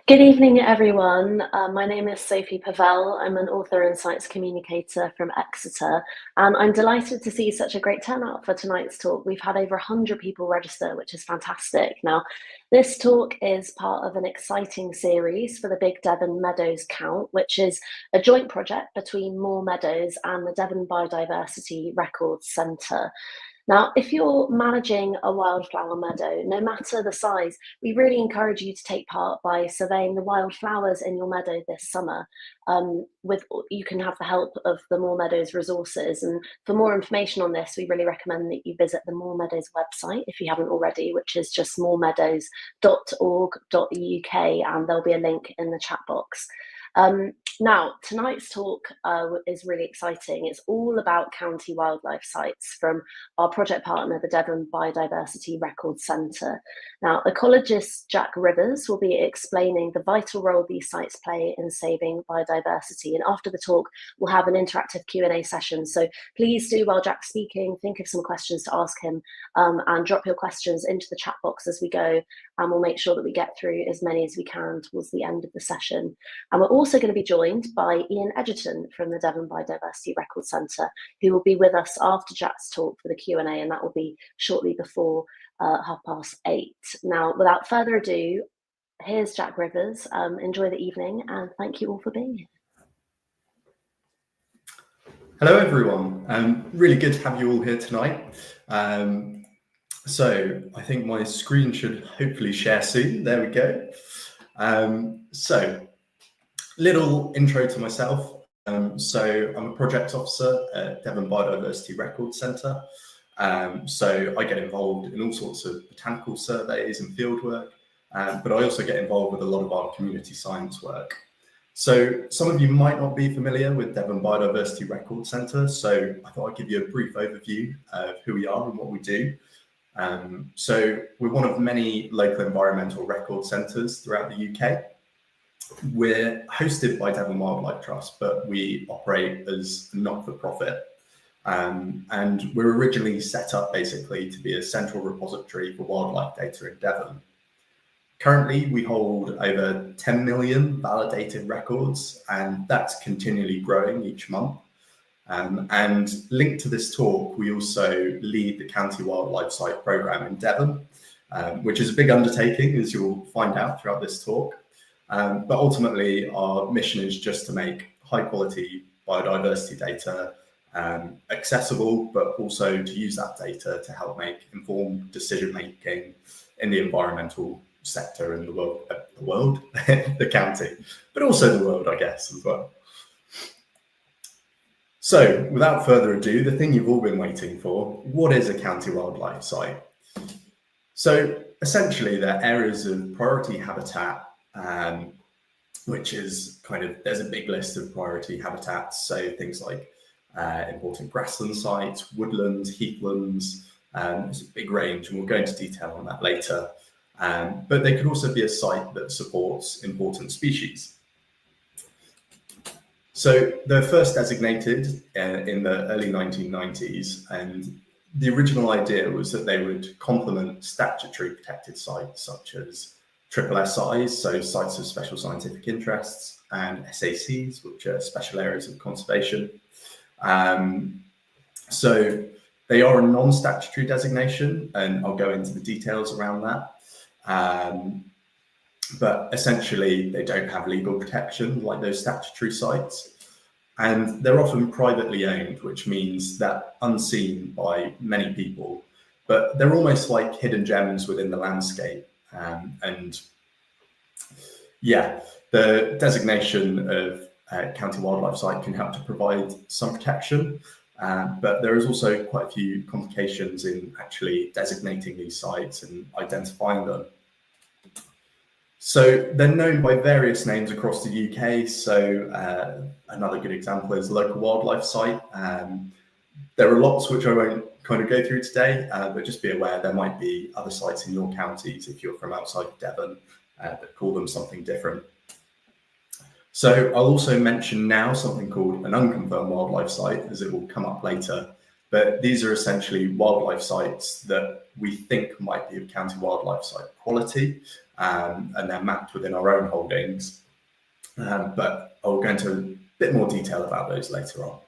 Good evening, everyone. My name is Sophie Pavel. I'm an author and science communicator from Exeter, and I'm delighted to see such a great turnout for tonight's talk. We've had over 100 people register, which is fantastic. Now, this talk is part of an exciting series for the Big Devon Meadows Count, which is a joint project between Moor Meadows and the Devon Biodiversity Records Centre. Now, if you're managing a wildflower meadow, no matter the size, we really encourage you to take part by surveying the wildflowers in your meadow this summer. You can have the help of the Moor Meadows resources. And for more information on this, we really recommend that you visit the Moor Meadows website if you haven't already, which is just moormeadows.org.uk, and there'll be a link in the chat box. Now, tonight's talk is really exciting. It's all about county wildlife sites from our project partner, the Devon Biodiversity Records Centre. Now, ecologist Jack Rivers will be explaining the vital role these sites play in saving biodiversity. And after the talk, we'll have an interactive Q&A session. So please do, while Jack's speaking, think of some questions to ask him and drop your questions into the chat box as we go. And we'll make sure that we get through as many as we can towards the end of the session. And we're also going to be joined by Ian Edgerton from the Devon Biodiversity Records Centre, who will be with us after Jack's talk for the Q&A, and that will be shortly before 8:30. Now, without further ado, here's Jack Rivers. Enjoy the evening, and thank you all for being here. Hello, everyone. Really good to have you all here tonight. So I think my screen should hopefully share soon. There we go. So little intro to myself. So I'm a project officer at Devon Biodiversity Records Centre. So I get involved in all sorts of botanical surveys and field work, but I also get involved with a lot of our community science work. So some of you might not be familiar with Devon Biodiversity Records Centre, so I thought I'd give you a brief overview of who we are and what we do. So we're one of many local environmental record centres throughout the UK. We're hosted by Devon Wildlife Trust, but we operate as a not-for-profit. And we're originally set up basically to be a central repository for wildlife data in Devon. Currently, we hold over 10 million validated records, and that's continually growing each month. And linked to this talk, we also lead the County Wildlife Site Programme in Devon, which is a big undertaking, as you'll find out throughout this talk. But ultimately, our mission is just to make high quality biodiversity data accessible, but also to use that data to help make informed decision making in the environmental sector in the world, the county, but also the world, I guess, as well. So without further ado, the thing you've all been waiting for, what is a county wildlife site? So essentially they're areas of priority habitat, which is there's a big list of priority habitats. So things like important grassland sites, woodlands, heathlands, there's a big range, and we'll go into detail on that later. But they could also be a site that supports important species. So they're first designated in the early 1990s, and the original idea was that they would complement statutory protected sites such as SSSIs, so sites of special scientific interests, and SACs, which are special areas of conservation. So they are a non-statutory designation, and I'll go into the details around that. But essentially, they don't have legal protection like those statutory sites. And they're often privately owned, which means that unseen by many people, but they're almost like hidden gems within the landscape. And yeah, the designation of county wildlife site can help to provide some protection, but there is also quite a few complications in actually designating these sites and identifying them. So they're known by various names across the UK. So another good example is local wildlife site. There are lots which I won't go through today, but just be aware there might be other sites in your counties if you're from outside of Devon that call them something different. So I'll also mention now something called an unconfirmed wildlife site, as it will come up later. But these are essentially wildlife sites that we think might be of county wildlife site quality, and they're mapped within our own holdings. But I'll go into a bit more detail about those later on.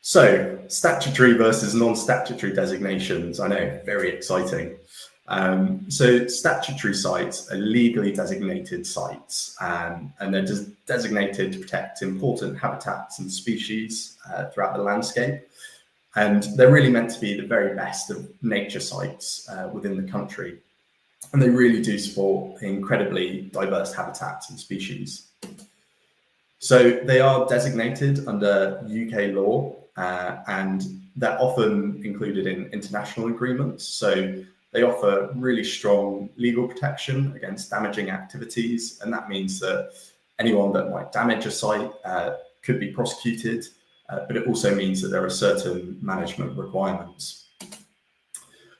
So, statutory versus non-statutory designations, I know, very exciting. So statutory sites are legally designated sites, and they're designated to protect important habitats and species throughout the landscape. And they're really meant to be the very best of nature sites within the country. And they really do support incredibly diverse habitats and species. So they are designated under UK law, and they're often included in international agreements. So they offer really strong legal protection against damaging activities, and that means that anyone that might damage a site could be prosecuted, but it also means that there are certain management requirements.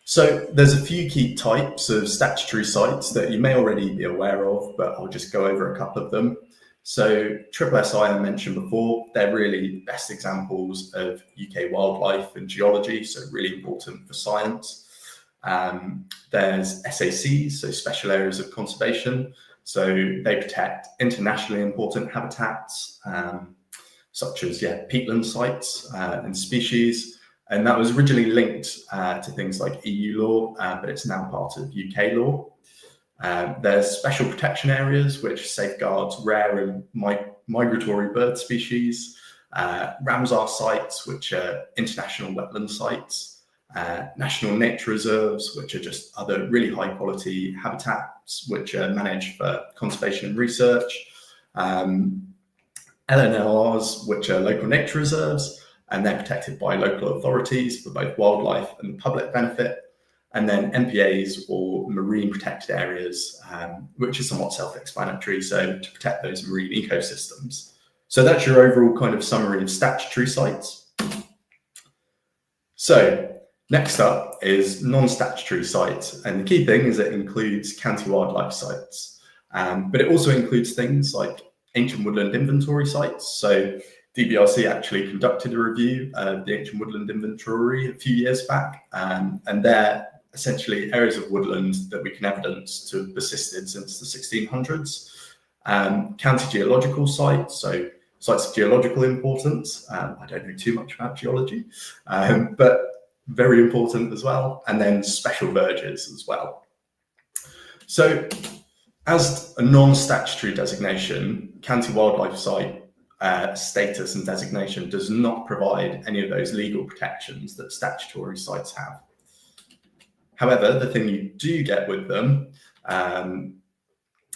So there's a few key types of statutory sites that you may already be aware of, but I'll just go over a couple of them. So SSSI I mentioned before, they're really best examples of UK wildlife and geology, so really important for science. There's SACs, so special areas of conservation. So they protect internationally important habitats, such as peatland sites and species. And that was originally linked to things like EU law, but it's now part of UK law. There's special protection areas, which safeguards rare and migratory bird species. Ramsar sites, which are international wetland sites. National nature reserves, which are just other really high quality habitats, which are managed for conservation and research. LNLRs, which are local nature reserves, and they're protected by local authorities for both wildlife and public benefit. And then MPAs, or marine protected areas, which is somewhat self-explanatory, so to protect those marine ecosystems. So that's your overall kind of summary of statutory sites. So next up is non-statutory sites, and the key thing is it includes county wildlife sites, but it also includes things like ancient woodland inventory sites. So DBRC actually conducted a review of the ancient woodland inventory a few years back, and they're essentially areas of woodland that we can evidence to have persisted since the 1600s. County geological sites, so sites of geological importance. I don't know too much about geology, but very important as well. And then special verges as well. So as a non-statutory designation, county wildlife site status and designation does not provide any of those legal protections that statutory sites have. However, the thing you do get with them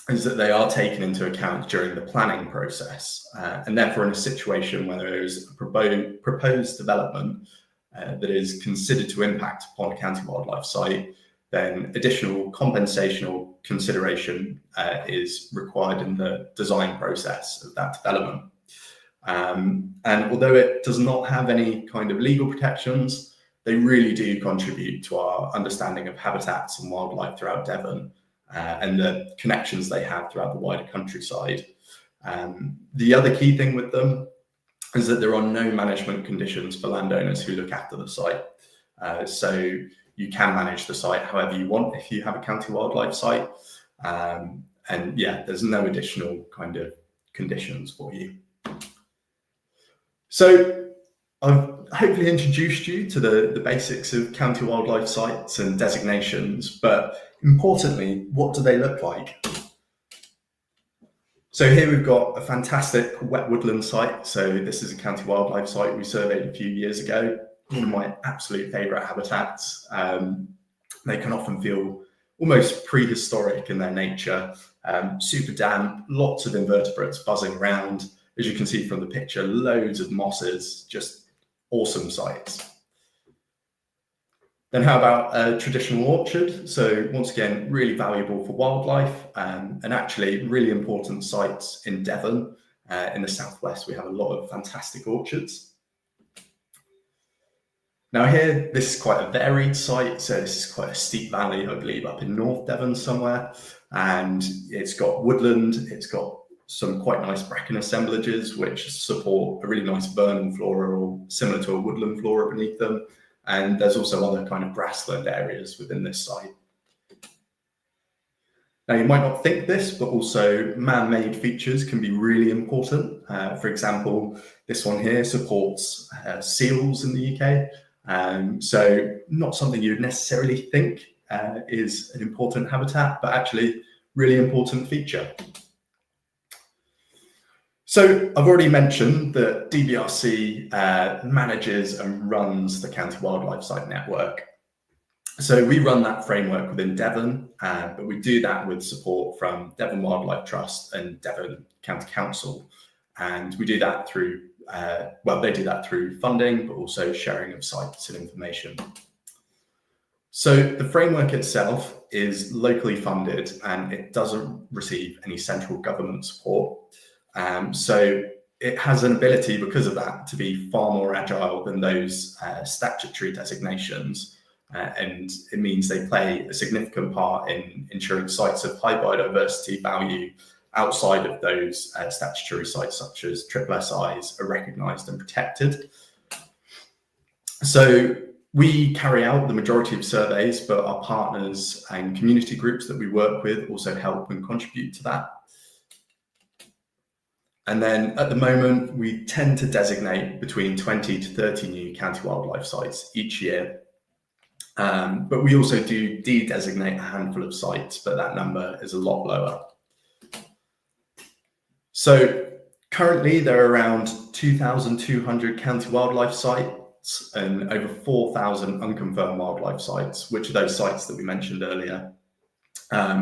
is that they are taken into account during the planning process, and therefore in a situation where there is a proposed development that is considered to impact upon a county wildlife site, then additional compensation or consideration is required in the design process of that development. And although it does not have any kind of legal protections, they really do contribute to our understanding of habitats and wildlife throughout Devon and the connections they have throughout the wider countryside. The other key thing with them is that there are no management conditions for landowners who look after the site. So you can manage the site however you want if you have a county wildlife site. And there's no additional kind of conditions for you. So I've hopefully introduced you to the basics of county wildlife sites and designations, but importantly, what do they look like? So here we've got a fantastic wet woodland site. So this is a county wildlife site we surveyed a few years ago. One of my absolute favourite habitats. They can often feel almost prehistoric in their nature, super damp, lots of invertebrates buzzing around. As you can see from the picture, loads of mosses, just awesome sites. Then how about a traditional orchard? So once again, really valuable for wildlife, and actually really important sites in Devon. In the southwest, we have a lot of fantastic orchards. Now here, this is quite a varied site. So this is quite a steep valley, I believe, up in North Devon somewhere. And it's got woodland, it's got some quite nice bracken assemblages, which support a really nice vernal flora, or similar to a woodland flora beneath them. And there's also other kind of grassland areas within this site. Now, you might not think this, but also man-made features can be really important. For example, this one here supports seals in the UK. So not something you'd necessarily think is an important habitat, but actually really important feature. So I've already mentioned that DBRC manages and runs the County Wildlife Site Network. So we run that framework within Devon, but we do that with support from Devon Wildlife Trust and Devon County Council. And we do that through, they do that through funding, but also sharing of sites and information. So the framework itself is locally funded and it doesn't receive any central government support. So it has an ability, because of that, to be far more agile than those statutory designations. And it means they play a significant part in ensuring sites of high biodiversity value outside of those statutory sites, such as SSSIs, are recognised and protected. So we carry out the majority of surveys, but our partners and community groups that we work with also help and contribute to that. And then at the moment, we tend to designate between 20 to 30 new county wildlife sites each year. But we also do de-designate a handful of sites, but that number is a lot lower. So currently there are around 2,200 county wildlife sites and over 4,000 unconfirmed wildlife sites, which are those sites that we mentioned earlier.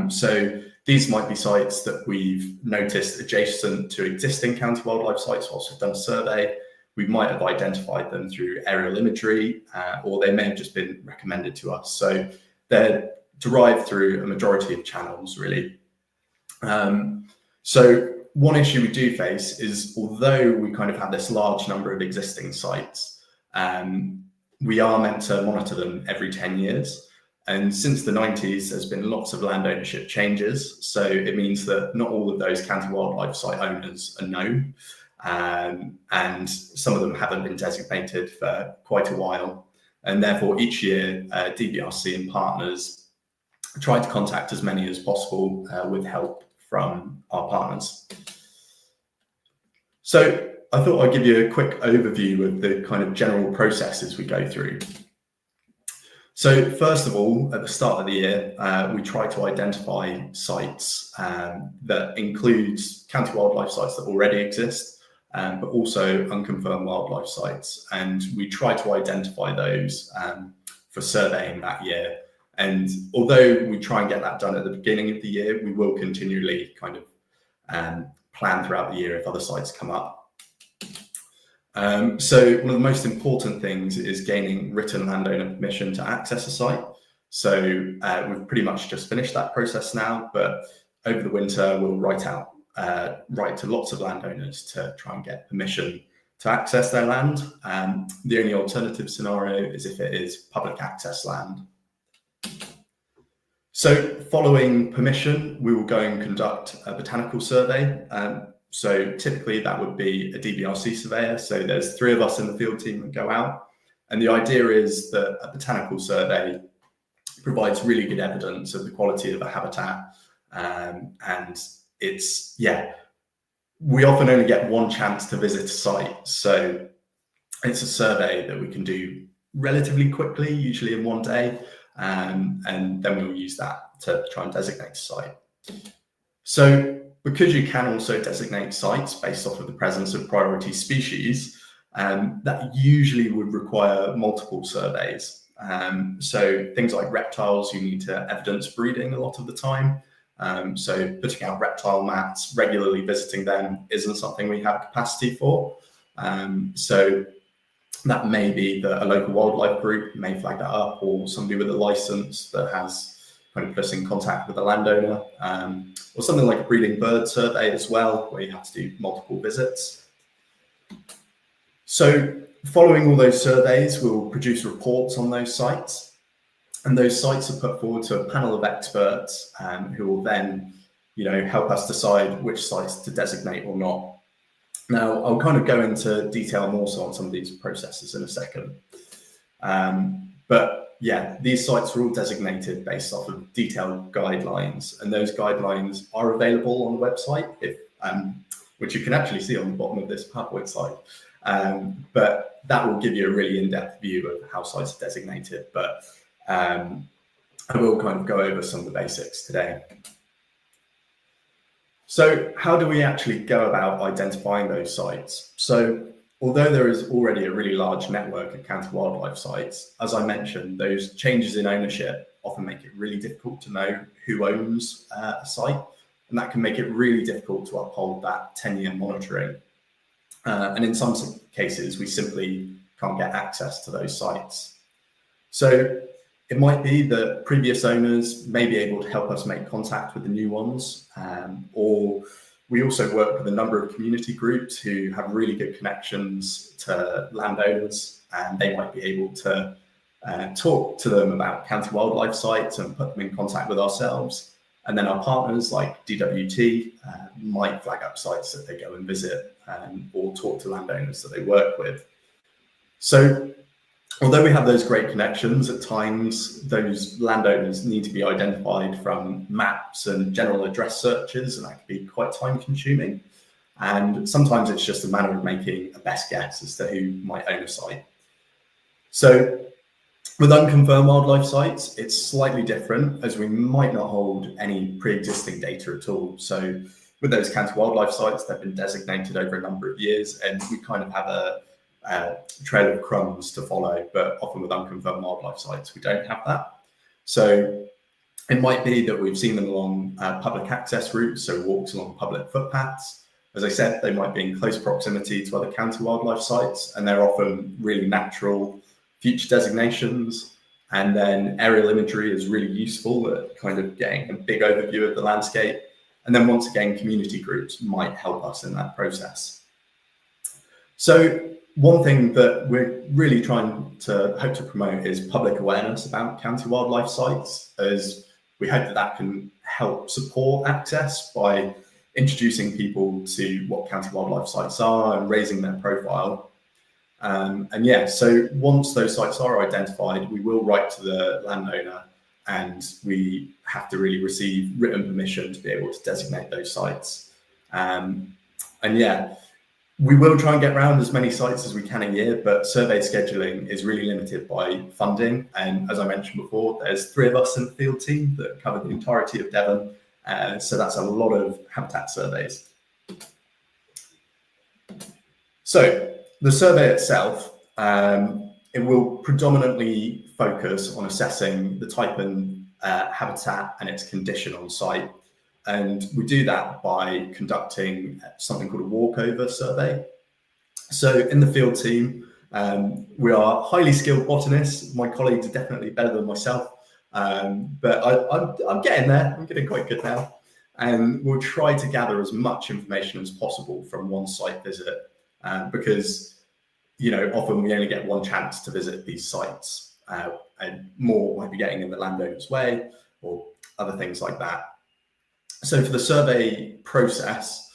So these might be sites that we've noticed adjacent to existing county wildlife sites whilst we've done a survey. We might have identified them through aerial imagery, or they may have just been recommended to us. So they're derived through a majority of channels, really. So one issue we do face is, although we kind of have this large number of existing sites, we are meant to monitor them every 10 years. And since the 90s, there's been lots of land ownership changes. So it means that not all of those county wildlife site owners are known. And some of them haven't been designated for quite a while. And therefore, each year, DBRC and partners try to contact as many as possible with help from our partners. So I thought I'd give you a quick overview of the kind of general processes we go through. So first of all, at the start of the year, we try to identify sites that includes county wildlife sites that already exist, but also unconfirmed wildlife sites. And we try to identify those for surveying that year. And although we try and get that done at the beginning of the year, we will continually kind of plan throughout the year if other sites come up. So one of the most important things is gaining written landowner permission to access a site. So we've pretty much just finished that process now, but over the winter we'll write to lots of landowners to try and get permission to access their land. The only alternative scenario is if it is public access land. So following permission, we will go and conduct a botanical survey. So typically that would be a DBRC surveyor. So there's 3 of us in the field team that go out. And the idea is that a botanical survey provides really good evidence of the quality of a habitat. And it's, we often only get one chance to visit a site. So it's a survey that we can do relatively quickly, usually in one day. And then we'll use that to try and designate a site. So because you can also designate sites based off of the presence of priority species, that usually would require multiple surveys. So things like reptiles, you need to evidence breeding a lot of the time. So putting out reptile mats, regularly visiting them isn't something we have capacity for. So that may be that a local wildlife group may flag that up, or somebody with a license that has kind of put us in contact with a landowner, or something like a breeding bird survey as well, where you have to do multiple visits. So following all those surveys, we'll produce reports on those sites, and those sites are put forward to a panel of experts who will then, help us decide which sites to designate or not. Now, I'll kind of go into detail more so on some of these processes in a second. But yeah, these sites are all designated based off of detailed guidelines, and those guidelines are available on the website, which you can actually see on the bottom of this PowerPoint slide. But that will give you a really in-depth view of how sites are designated. But I will kind of go over some of the basics today. So how do we actually go about identifying those sites? So although there is already a really large network of county wildlife sites, as I mentioned, those changes in ownership often make it really difficult to know who owns a site, and that can make it really difficult to uphold that 10-year monitoring. And in some cases, we simply can't get access to those sites. So it might be that previous owners may be able to help us make contact with the new ones, or we also work with a number of community groups who have really good connections to landowners, and they might be able to talk to them about county wildlife sites and put them in contact with ourselves. And then our partners like DWT might flag up sites that they go and visit, or talk to landowners that they work with. So although we have those great connections, at times those landowners need to be identified from maps and general address searches, and that can be quite time consuming. And sometimes it's just a matter of making a best guess as to who might own a site. So with unconfirmed wildlife sites, it's slightly different, as we might not hold any pre-existing data at all. So with those county wildlife sites, they've been designated over a number of years, and we kind of have a trail of crumbs to follow, but often with unconfirmed wildlife sites, we don't have that. So it might be that we've seen them along public access routes, so walks along public footpaths. As I said, they might be in close proximity to other county wildlife sites, and they're often really natural feature designations. And then aerial imagery is really useful at kind of getting a big overview of the landscape. And then once again, community groups might help us in that process. So one thing that we're really trying to hope to promote is public awareness about county wildlife sites, as we hope that that can help support access by introducing people to what county wildlife sites are and raising their profile. And yeah, so once those sites are identified, we will write to the landowner, and we have to really receive written permission to be able to designate those sites. And yeah, we will try and get around as many sites as we can a year, but survey scheduling is really limited by funding. And as I mentioned before, there's 3 of us in the field team that cover the entirety of Devon. So that's a lot of habitat surveys. So the survey itself, it will predominantly focus on assessing the type and habitat and its condition on site. And we do that by conducting something called a walkover survey. So in the field team, we are highly skilled botanists. My colleagues are definitely better than myself, but I'm getting there. I'm getting quite good now. And we'll try to gather as much information as possible from one site visit, because, you know, often we only get one chance to visit these sites, and more might be getting in the landowner's way or other things like that. So for the survey process,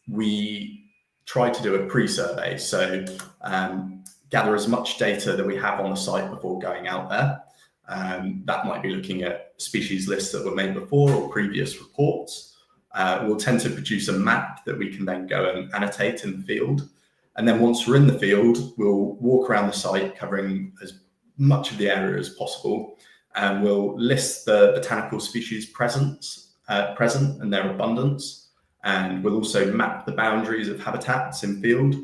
we try to do a pre-survey. So gather as much data that we have on the site before going out there. That might be looking at species lists that were made before or previous reports. We'll tend to produce a map that we can then go and annotate in the field. And then once we're in the field, we'll walk around the site covering as much of the area as possible. And we'll list the botanical species present and their abundance. And we'll also map the boundaries of habitats in field.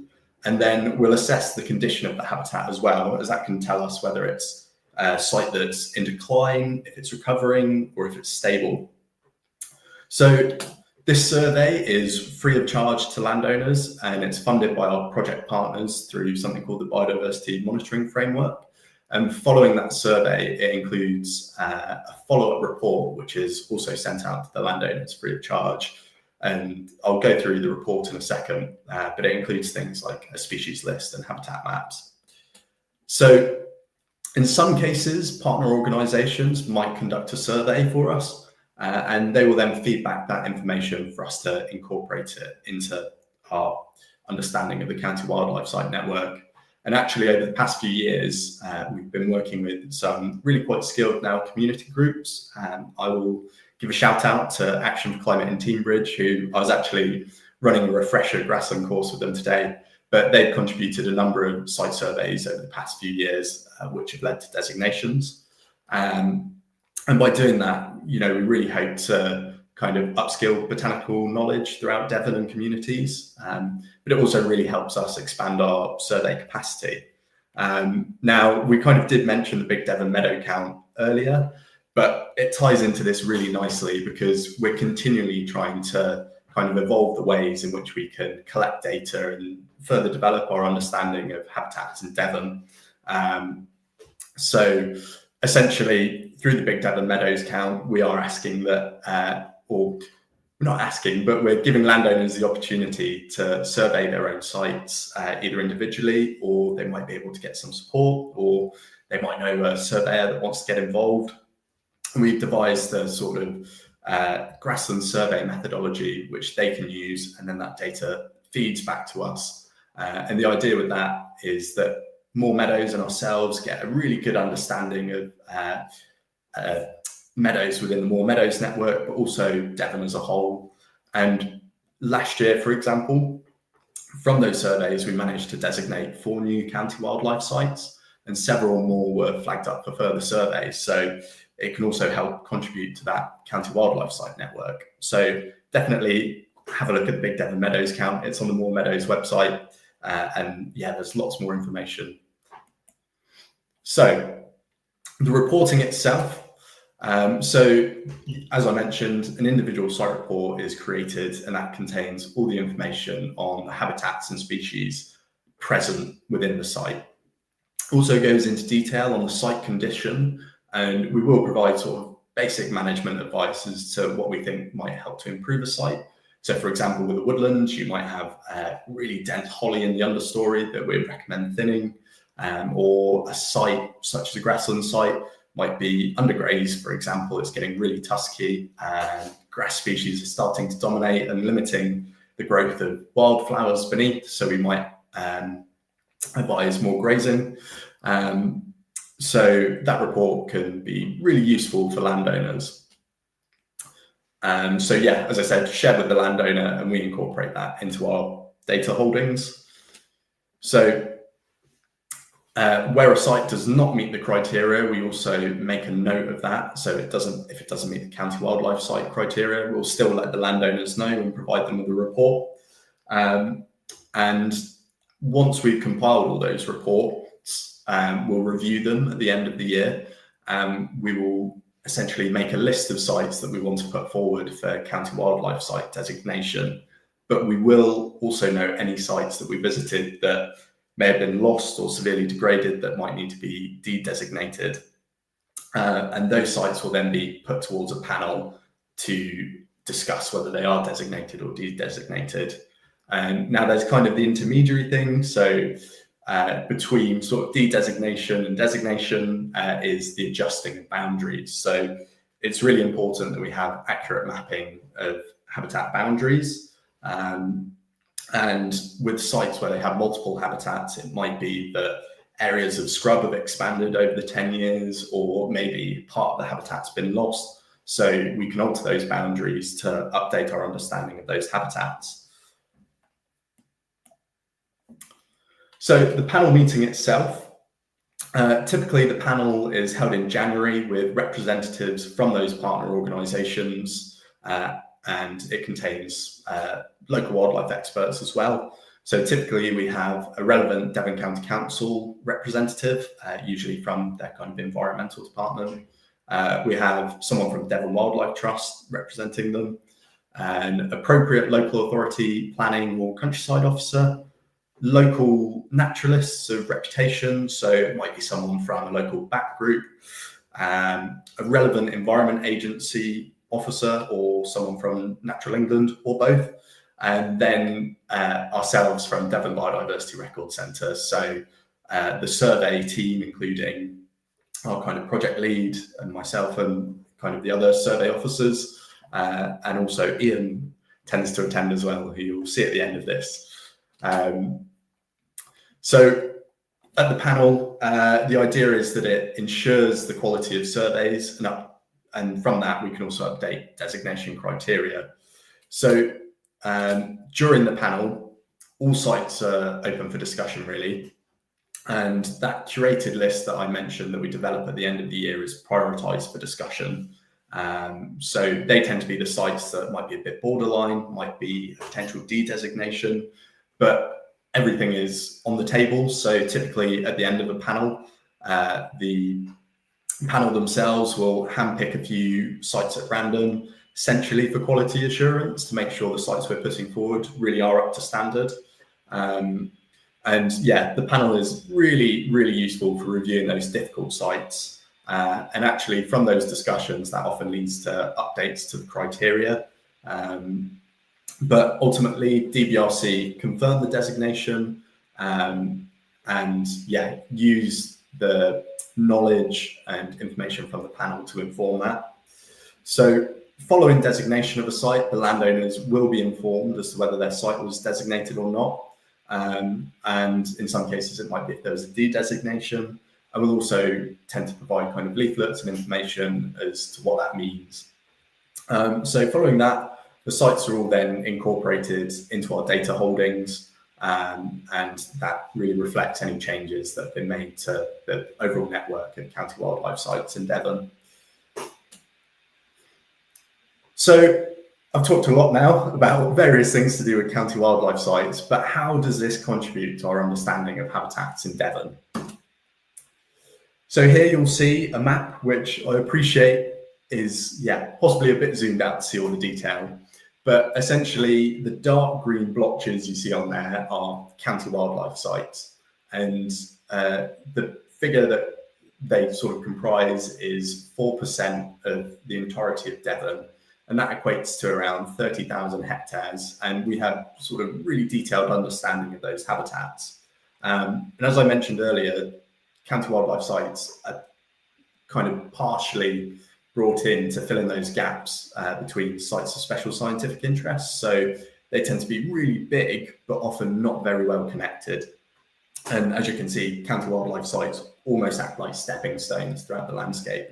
And then we'll assess the condition of the habitat as well, as that can tell us whether it's a site that's in decline, if it's recovering, or if it's stable. So this survey is free of charge to landowners, and it's funded by our project partners through something called the Biodiversity Monitoring Framework. And following that survey, it includes a follow-up report, which is also sent out to the landowners free of charge. And I'll go through the report in a second, but it includes things like a species list and habitat maps. So in some cases, partner organisations might conduct a survey for us, and they will then feed back that information for us to incorporate it into our understanding of the county wildlife site network. And actually, over the past few years, we've been working with some really quite skilled now community groups. I will give a shout out to Action for Climate in Teambridge, who I was actually running a refresher grassland course with them today, but they've contributed a number of site surveys over the past few years, which have led to designations. And by doing that, we really hope to kind of upskill botanical knowledge throughout Devon and communities, but it also really helps us expand our survey capacity. Now, we kind of did mention the Big Devon Meadow Count earlier, but it ties into this really nicely because we're continually trying to kind of evolve the ways in which we can collect data and further develop our understanding of habitats in Devon. So essentially, through the Big Devon Meadows Count, we are asking that, or we're not asking, but we're giving landowners the opportunity to survey their own sites, either individually, or they might be able to get some support, or they might know a surveyor that wants to get involved. And we've devised a sort of grassland survey methodology, which they can use, and then that data feeds back to us. And the idea with that is that More Meadows and ourselves get a really good understanding of meadows within the More Meadows network, but also Devon as a whole. And last year, for example, from those surveys, we managed to designate 4 new county wildlife sites, and several more were flagged up for further surveys. So it can also help contribute to that county wildlife site network. So definitely have a look at the Big Devon Meadows Count. It's on the More Meadows website. And yeah, there's lots more information. So the reporting itself. So as I mentioned, an individual site report is created, and that contains all the information on the habitats and species present within the site. Also goes into detail on the site condition, and we will provide sort of basic management advice as to what we think might help to improve a site. So for example, with the woodlands, you might have really dense holly in the understory that we recommend thinning, or a site such as a grassland site might be undergrazed, for example. It's getting really tusky, and grass species are starting to dominate and limiting the growth of wildflowers beneath. So we might advise more grazing. So that report can be really useful for landowners. So yeah, as I said, shared with the landowner, and we incorporate that into our data holdings. So where a site does not meet the criteria, we also make a note of that. So if it doesn't meet the county wildlife site criteria, we'll still let the landowners know and provide them with a report. And once we've compiled all those reports, we'll review them at the end of the year. We will essentially make a list of sites that we want to put forward for county wildlife site designation, but we will also note any sites that we visited that may have been lost or severely degraded that might need to be de-designated. And those sites will then be put towards a panel to discuss whether they are designated or de-designated. And now there's kind of the intermediary thing. So between sort of de-designation and designation is the adjusting of boundaries. So it's really important that we have accurate mapping of habitat boundaries. And with sites where they have multiple habitats, it might be that areas of scrub have expanded over the 10 years, or maybe part of the habitat's been lost. So we can alter those boundaries to update our understanding of those habitats. So the panel meeting itself, typically the panel is held in January with representatives from those partner organisations, and it contains local wildlife experts as well. So typically we have a relevant Devon County Council representative, usually from their kind of environmental department. We have someone from Devon Wildlife Trust representing them, an appropriate local authority planning or countryside officer, local naturalists of reputation, so it might be someone from a local back group, a relevant environment agency officer, or someone from Natural England, or both, and then ourselves from Devon Biodiversity Records Centre. So the survey team, including our kind of project lead and myself and kind of the other survey officers, and also Ian tends to attend as well, who you'll see at the end of this. So at the panel, the idea is that it ensures the quality of surveys, and from that we can also update designation criteria. So during the panel, all sites are open for discussion really, and that curated list that I mentioned that we develop at the end of the year is prioritised for discussion. So they tend to be the sites that might be a bit borderline, might be a potential de-designation, but everything is on the table. So typically at the end of a panel, the panel themselves will handpick a few sites at random, essentially for quality assurance, to make sure the sites we're putting forward really are up to standard. And yeah, the panel is really, really useful for reviewing those difficult sites. And actually from those discussions, that often leads to updates to the criteria. But ultimately, DBRC confirmed the designation and yeah, use the knowledge and information from the panel to inform that. So following designation of a site, the landowners will be informed as to whether their site was designated or not. And in some cases, it might be if there was a de-designation. And we'll also tend to provide kind of leaflets and information as to what that means. So following that, the sites are all then incorporated into our data holdings, and that really reflects any changes that have been made to the overall network of county wildlife sites in Devon. So I've talked a lot now about various things to do with county wildlife sites, but how does this contribute to our understanding of habitats in Devon? So here you'll see a map, which I appreciate is, yeah, possibly a bit zoomed out to see all the detail. But essentially, the dark green blotches you see on there are county wildlife sites. And the figure that they sort of comprise is 4% of the entirety of Devon. And that equates to around 30,000 hectares. And we have sort of really detailed understanding of those habitats. And as I mentioned earlier, county wildlife sites are kind of partially brought in to fill in those gaps between sites of special scientific interest. So they tend to be really big, but often not very well connected. And as you can see, county wildlife sites almost act like stepping stones throughout the landscape.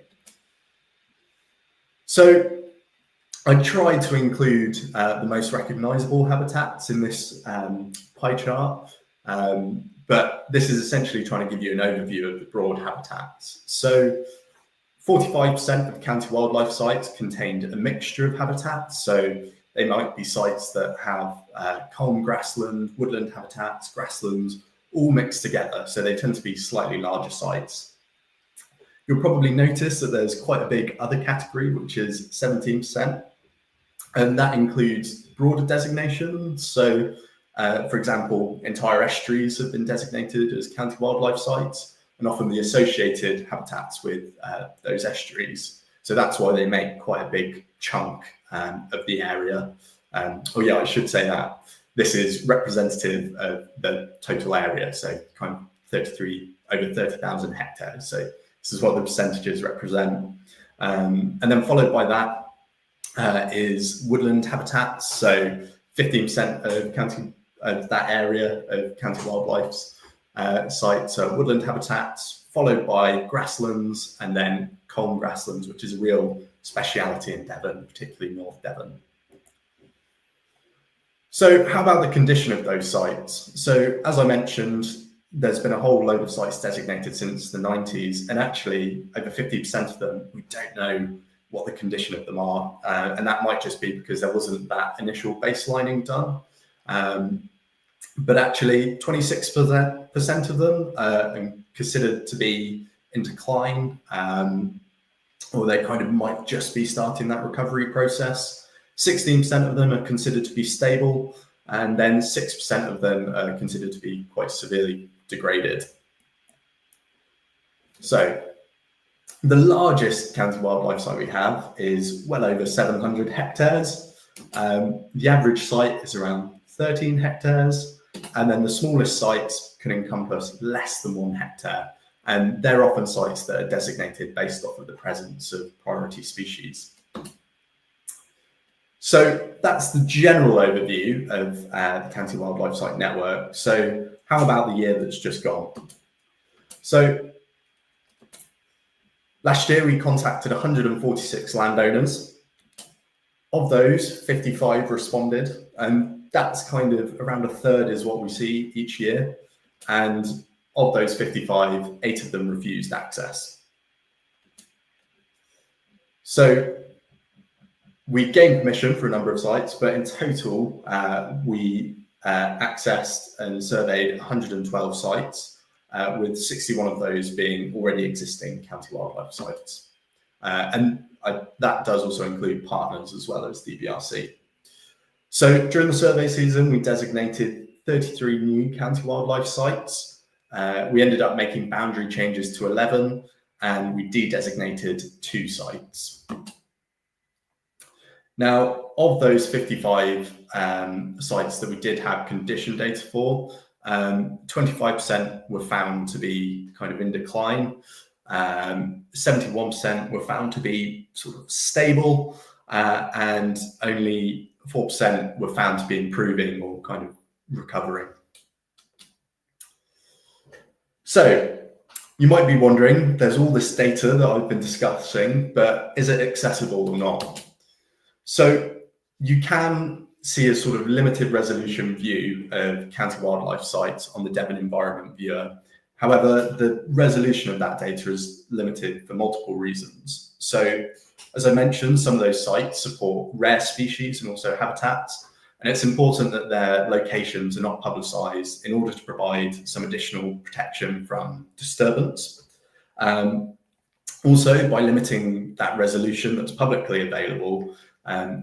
So I tried to include the most recognisable habitats in this pie chart, but this is essentially trying to give you an overview of the broad habitats. So 45% of county wildlife sites contained a mixture of habitats. So they might be sites that have calm grassland, woodland habitats, grasslands, all mixed together. So they tend to be slightly larger sites. You'll probably notice that there's quite a big other category, which is 17%. And that includes broader designations. So, for example, entire estuaries have been designated as county wildlife sites, and often the associated habitats with those estuaries. So that's why they make quite a big chunk of the area. Oh yeah, I should say that this is representative of the total area. So kind of over 30,000 hectares. So this is what the percentages represent. And then followed by that is woodland habitats. So 15% of that area of county wildlife's sites are woodland habitats, followed by grasslands, and then calm grasslands, which is a real speciality in Devon, particularly North Devon. So how about the condition of those sites? So as I mentioned, there's been a whole load of sites designated since the 90s, and actually over 50% of them, we don't know what the condition of them are. And that might just be because there wasn't that initial baselining done. But actually 26% of them are considered to be in decline, or they kind of might just be starting that recovery process. 16% of them are considered to be stable, and then 6% of them are considered to be quite severely degraded. So the largest county wildlife site we have is well over 700 hectares. The average site is around 13 hectares, and then the smallest sites can encompass less than 1 hectare. And they're often sites that are designated based off of the presence of priority species. So that's the general overview of the County Wildlife Site Network. So how about the year that's just gone? So last year we contacted 146 landowners. Of those, 55 responded, and that's kind of around a third is what we see each year. And of those 55, 8 of them refused access. So we gained permission for a number of sites, but in total, we accessed and surveyed 112 sites, with 61 of those being already existing county wildlife sites. That does also include partners as well as the BRC. So during the survey season, we designated 33 new county wildlife sites. We ended up making boundary changes to 11, and we de-designated 2 sites. Now, of those 55 sites that we did have condition data for, 25% were found to be kind of in decline. 71% were found to be sort of stable, and only 4% were found to be improving or kind of recovering. So you might be wondering, there's all this data that I've been discussing, but is it accessible or not? So you can see a sort of limited resolution view of county wildlife sites on the Devon Environment Viewer. However, the resolution of that data is limited for multiple reasons. So, as I mentioned, some of those sites support rare species and also habitats, and it's important that their locations are not publicised in order to provide some additional protection from disturbance. Also, by limiting that resolution that's publicly available,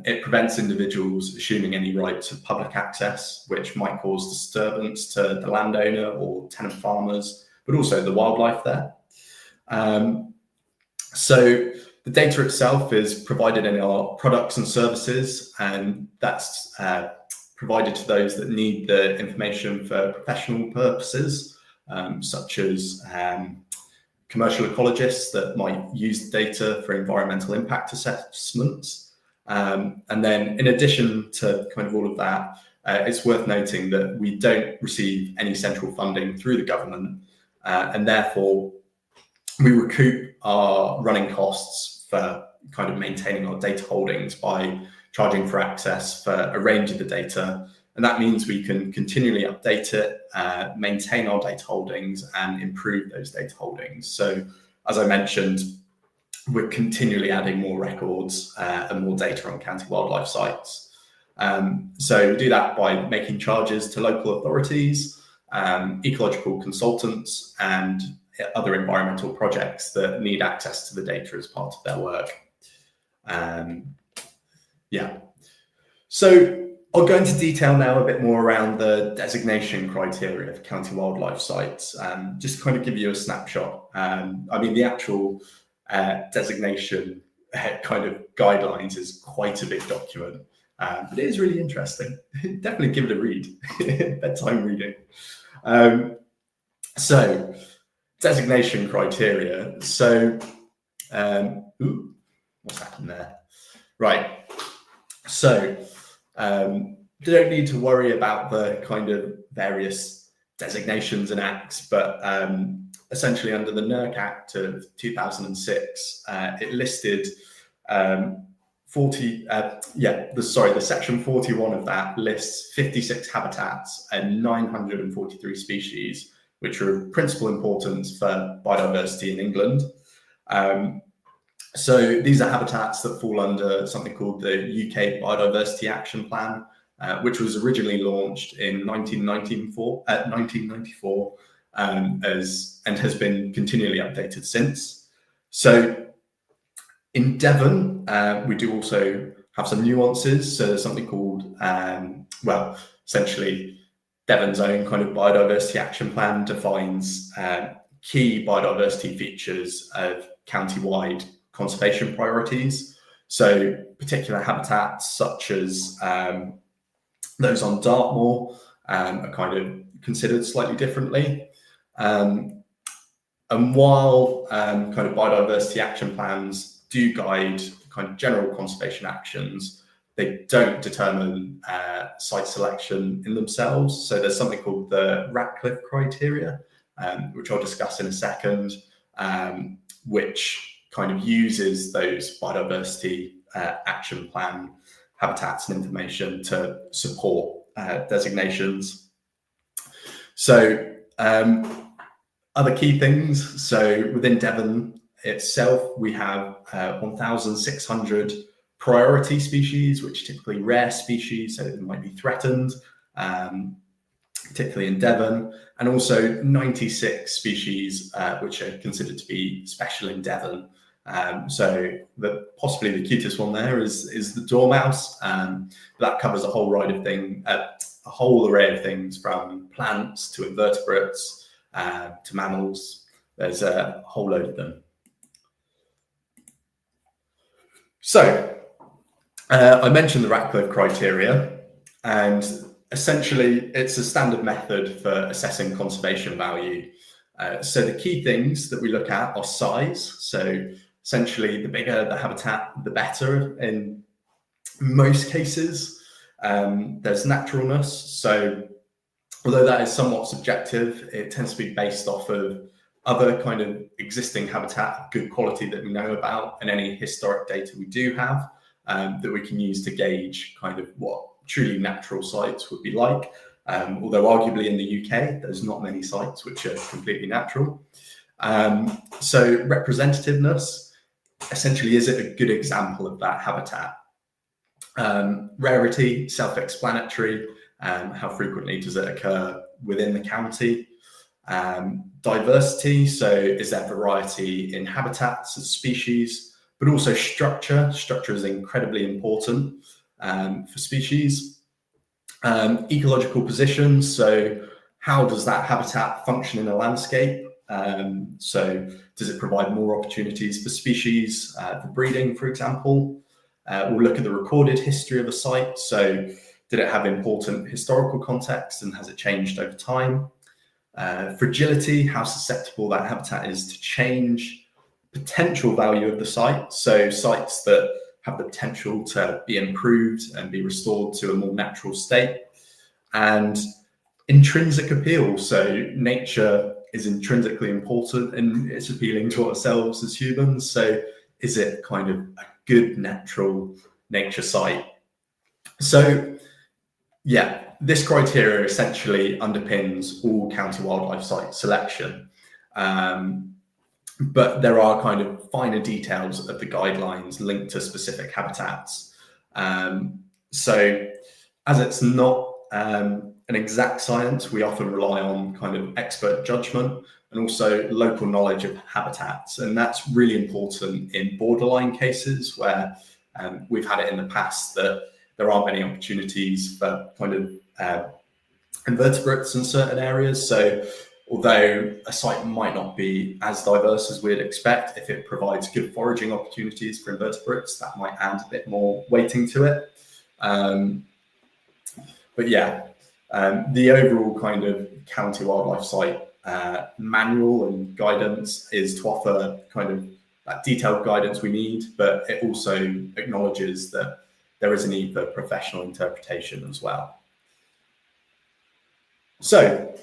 it prevents individuals assuming any rights of public access, which might cause disturbance to the landowner or tenant farmers, but also the wildlife there. So the data itself is provided in our products and services, and that's provided to those that need the information for professional purposes, such as commercial ecologists that might use the data for environmental impact assessments. And then in addition to kind of all of that, it's worth noting that we don't receive any central funding through the government, and therefore we recoup our running costs for kind of maintaining our data holdings by charging for access for a range of the data. And that means we can continually update it, maintain our data holdings and improve those data holdings. So as I mentioned, we're continually adding more records and more data on county wildlife sites. So we do that by making charges to local authorities, ecological consultants, and other environmental projects that need access to the data as part of their work. So I'll go into detail now a bit more around the designation criteria for county wildlife sites, just to kind of give you a snapshot. I mean, the actual designation kind of guidelines is quite a big document, but it is really interesting. Definitely give it a read, bedtime reading. So designation criteria. So, what's happened there? Right. So, you don't need to worry about the kind of various designations and acts, but essentially under the NERC Act of 2006, it listed the section 41 of that lists 56 habitats and 943 species, which are of principal importance for biodiversity in England. So these are habitats that fall under something called the UK Biodiversity Action Plan, which was originally launched in 1994 and has been continually updated since. So in Devon, we do also have some nuances. So there's something called, essentially Devon's own kind of biodiversity action plan defines key biodiversity features of county-wide conservation priorities. So particular habitats such as those on Dartmoor are kind of considered slightly differently. And while kind of biodiversity action plans do guide kind of general conservation actions, they don't determine site selection in themselves. So there's something called the Ratcliffe criteria, which I'll discuss in a second, which kind of uses those biodiversity action plan habitats and information to support designations. So other key things. So within Devon itself, we have 1,600 priority species, which are typically rare species, so they might be threatened, particularly in Devon, and also 96 species which are considered to be special in Devon. So possibly the cutest one there is the dormouse. That covers a whole array of things, from plants to invertebrates to mammals. There's a whole load of them. So I mentioned the Ratcliffe criteria, and essentially it's a standard method for assessing conservation value. So the key things that we look at are size. So essentially, the bigger the habitat, the better in most cases. There's naturalness. So although that is somewhat subjective, it tends to be based off of other kind of existing habitat, good quality that we know about, and any historic data we do have that we can use to gauge kind of what truly natural sites would be like. Although arguably in the UK, there's not many sites which are completely natural. So representativeness, essentially, is it a good example of that habitat? Rarity, self-explanatory. How frequently does it occur within the county? Diversity, so is there variety in habitats and species, but also structure. Structure is incredibly important for species. Ecological position, so how does that habitat function in a landscape? So does it provide more opportunities for species for breeding, for example? We'll look at the recorded history of a site. So did it have important historical context, and has it changed over time? Fragility, how susceptible that habitat is to change. Potential value of the site, so sites that have the potential to be improved and be restored to a more natural state. And intrinsic appeal, so nature is intrinsically important and it's appealing to ourselves as humans. So is it kind of a good natural nature site? So yeah, this criteria essentially underpins all county wildlife site selection. But there are kind of finer details of the guidelines linked to specific habitats. So as it's not an exact science, we often rely on kind of expert judgment and also local knowledge of habitats. And that's really important in borderline cases where we've had it in the past that there aren't many opportunities for kind of invertebrates in certain areas. So although a site might not be as diverse as we'd expect, if it provides good foraging opportunities for invertebrates, that might add a bit more weighting to it. But yeah, the overall kind of county wildlife site manual and guidance is to offer kind of that detailed guidance we need, but it also acknowledges that there is a need for professional interpretation as well. So,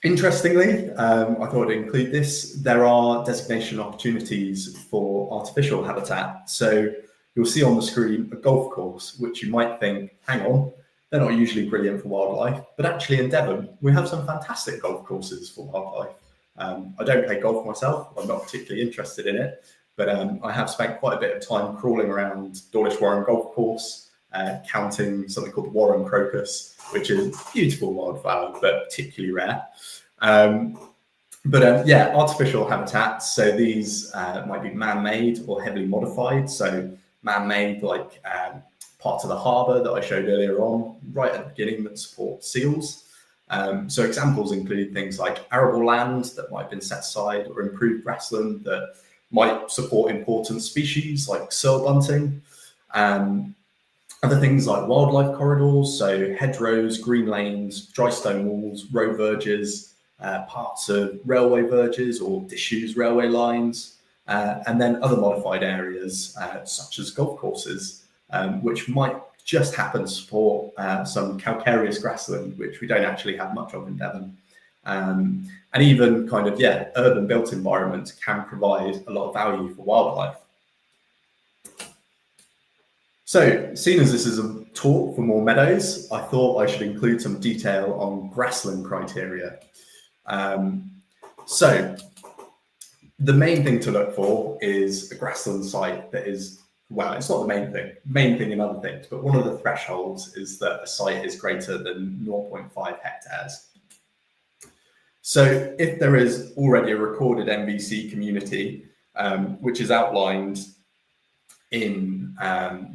interestingly, I thought I'd include this. There are designation opportunities for artificial habitat. So you'll see on the screen a golf course, which you might think, hang on, they're not usually brilliant for wildlife, but actually in Devon, we have some fantastic golf courses for wildlife. I don't play golf myself. I'm not particularly interested in it, but I have spent quite a bit of time crawling around Dawlish Warren Golf Course, counting something called the Warren crocus, which is a beautiful wildflower, but particularly rare. Yeah, artificial habitats. So these might be man-made or heavily modified. So man-made, like parts of the harbour that I showed earlier on, right at the beginning, that support seals. So examples include things like arable land that might have been set aside, or improved grassland that might support important species like searle bunting. Other things like wildlife corridors, so hedgerows, green lanes, dry stone walls, road verges, parts of railway verges or disused railway lines, and then other modified areas such as golf courses, which might just happen to support some calcareous grassland, which we don't actually have much of in Devon. And even kind of, urban built environments can provide a lot of value for wildlife. So, seeing as this is a talk for more meadows, I thought I should include some detail on grassland criteria. So, the main thing to look for is a grassland site that is, well, it's not the main thing in other things, but one of the thresholds is that a site is greater than 0.5 hectares. So if there is already a recorded MVC community, which is outlined in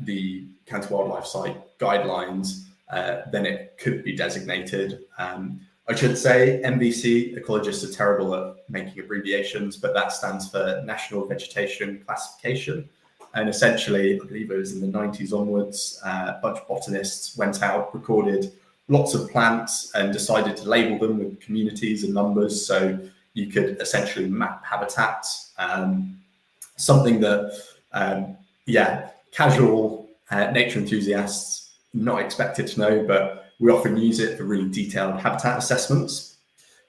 the County Wildlife Site guidelines, then it could be designated. I should say MVC, ecologists are terrible at making abbreviations, but that stands for National Vegetation Classification. And essentially, I believe it was in the 90s onwards, a bunch of botanists went out, recorded lots of plants and decided to label them with communities and numbers. So you could essentially map habitats, something that, casual nature enthusiasts not expected to know, but we often use it for really detailed habitat assessments.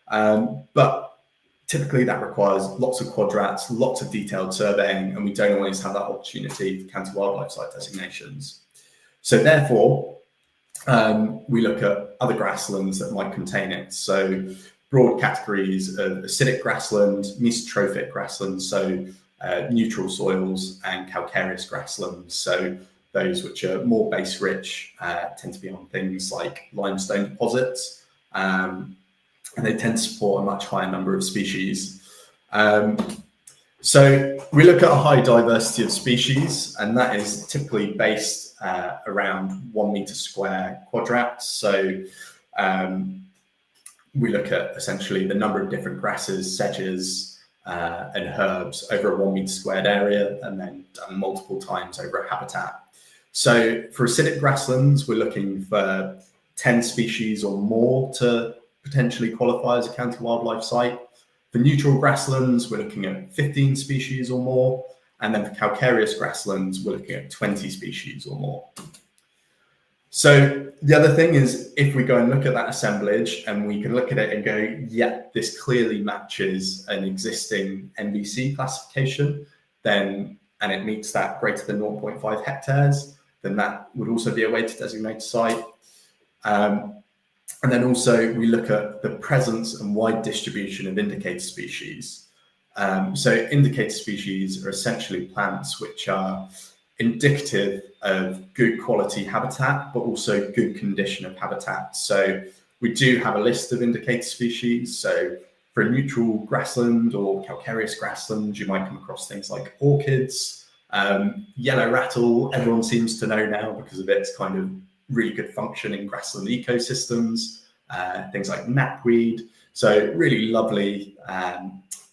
But typically that requires lots of quadrats, lots of detailed surveying, and we don't always have that opportunity for county wildlife site designations. So therefore, we look at other grasslands that might contain it. So broad categories of acidic grassland, mesotrophic grassland, so neutral soils, and calcareous grasslands. So those which are more base rich tend to be on things like limestone deposits, and they tend to support a much higher number of species. So we look at a high diversity of species, and that is typically based around 1 meter square quadrats. So we look at essentially the number of different grasses, sedges, and herbs over a 1 meter squared area, and then done multiple times over a habitat. So for acidic grasslands, we're looking for 10 species or more to potentially qualify as a county wildlife site. For neutral grasslands, we're looking at 15 species or more. And then for calcareous grasslands, we're looking at 20 species or more. So the other thing is, if we go and look at that assemblage and we can look at it and go, yeah, this clearly matches an existing MVC classification, then, and it meets that greater than 0.5 hectares, then that would also be a way to designate a site. And then also we look at the presence and wide distribution of indicator species. So indicator species are essentially plants which are indicative of good quality habitat, but also good condition of habitat. So we do have a list of indicator species. So for a neutral grassland or calcareous grassland, you might come across things like orchids, yellow rattle, everyone seems to know now because of its kind of really good function in grassland ecosystems, things like knapweed. So really lovely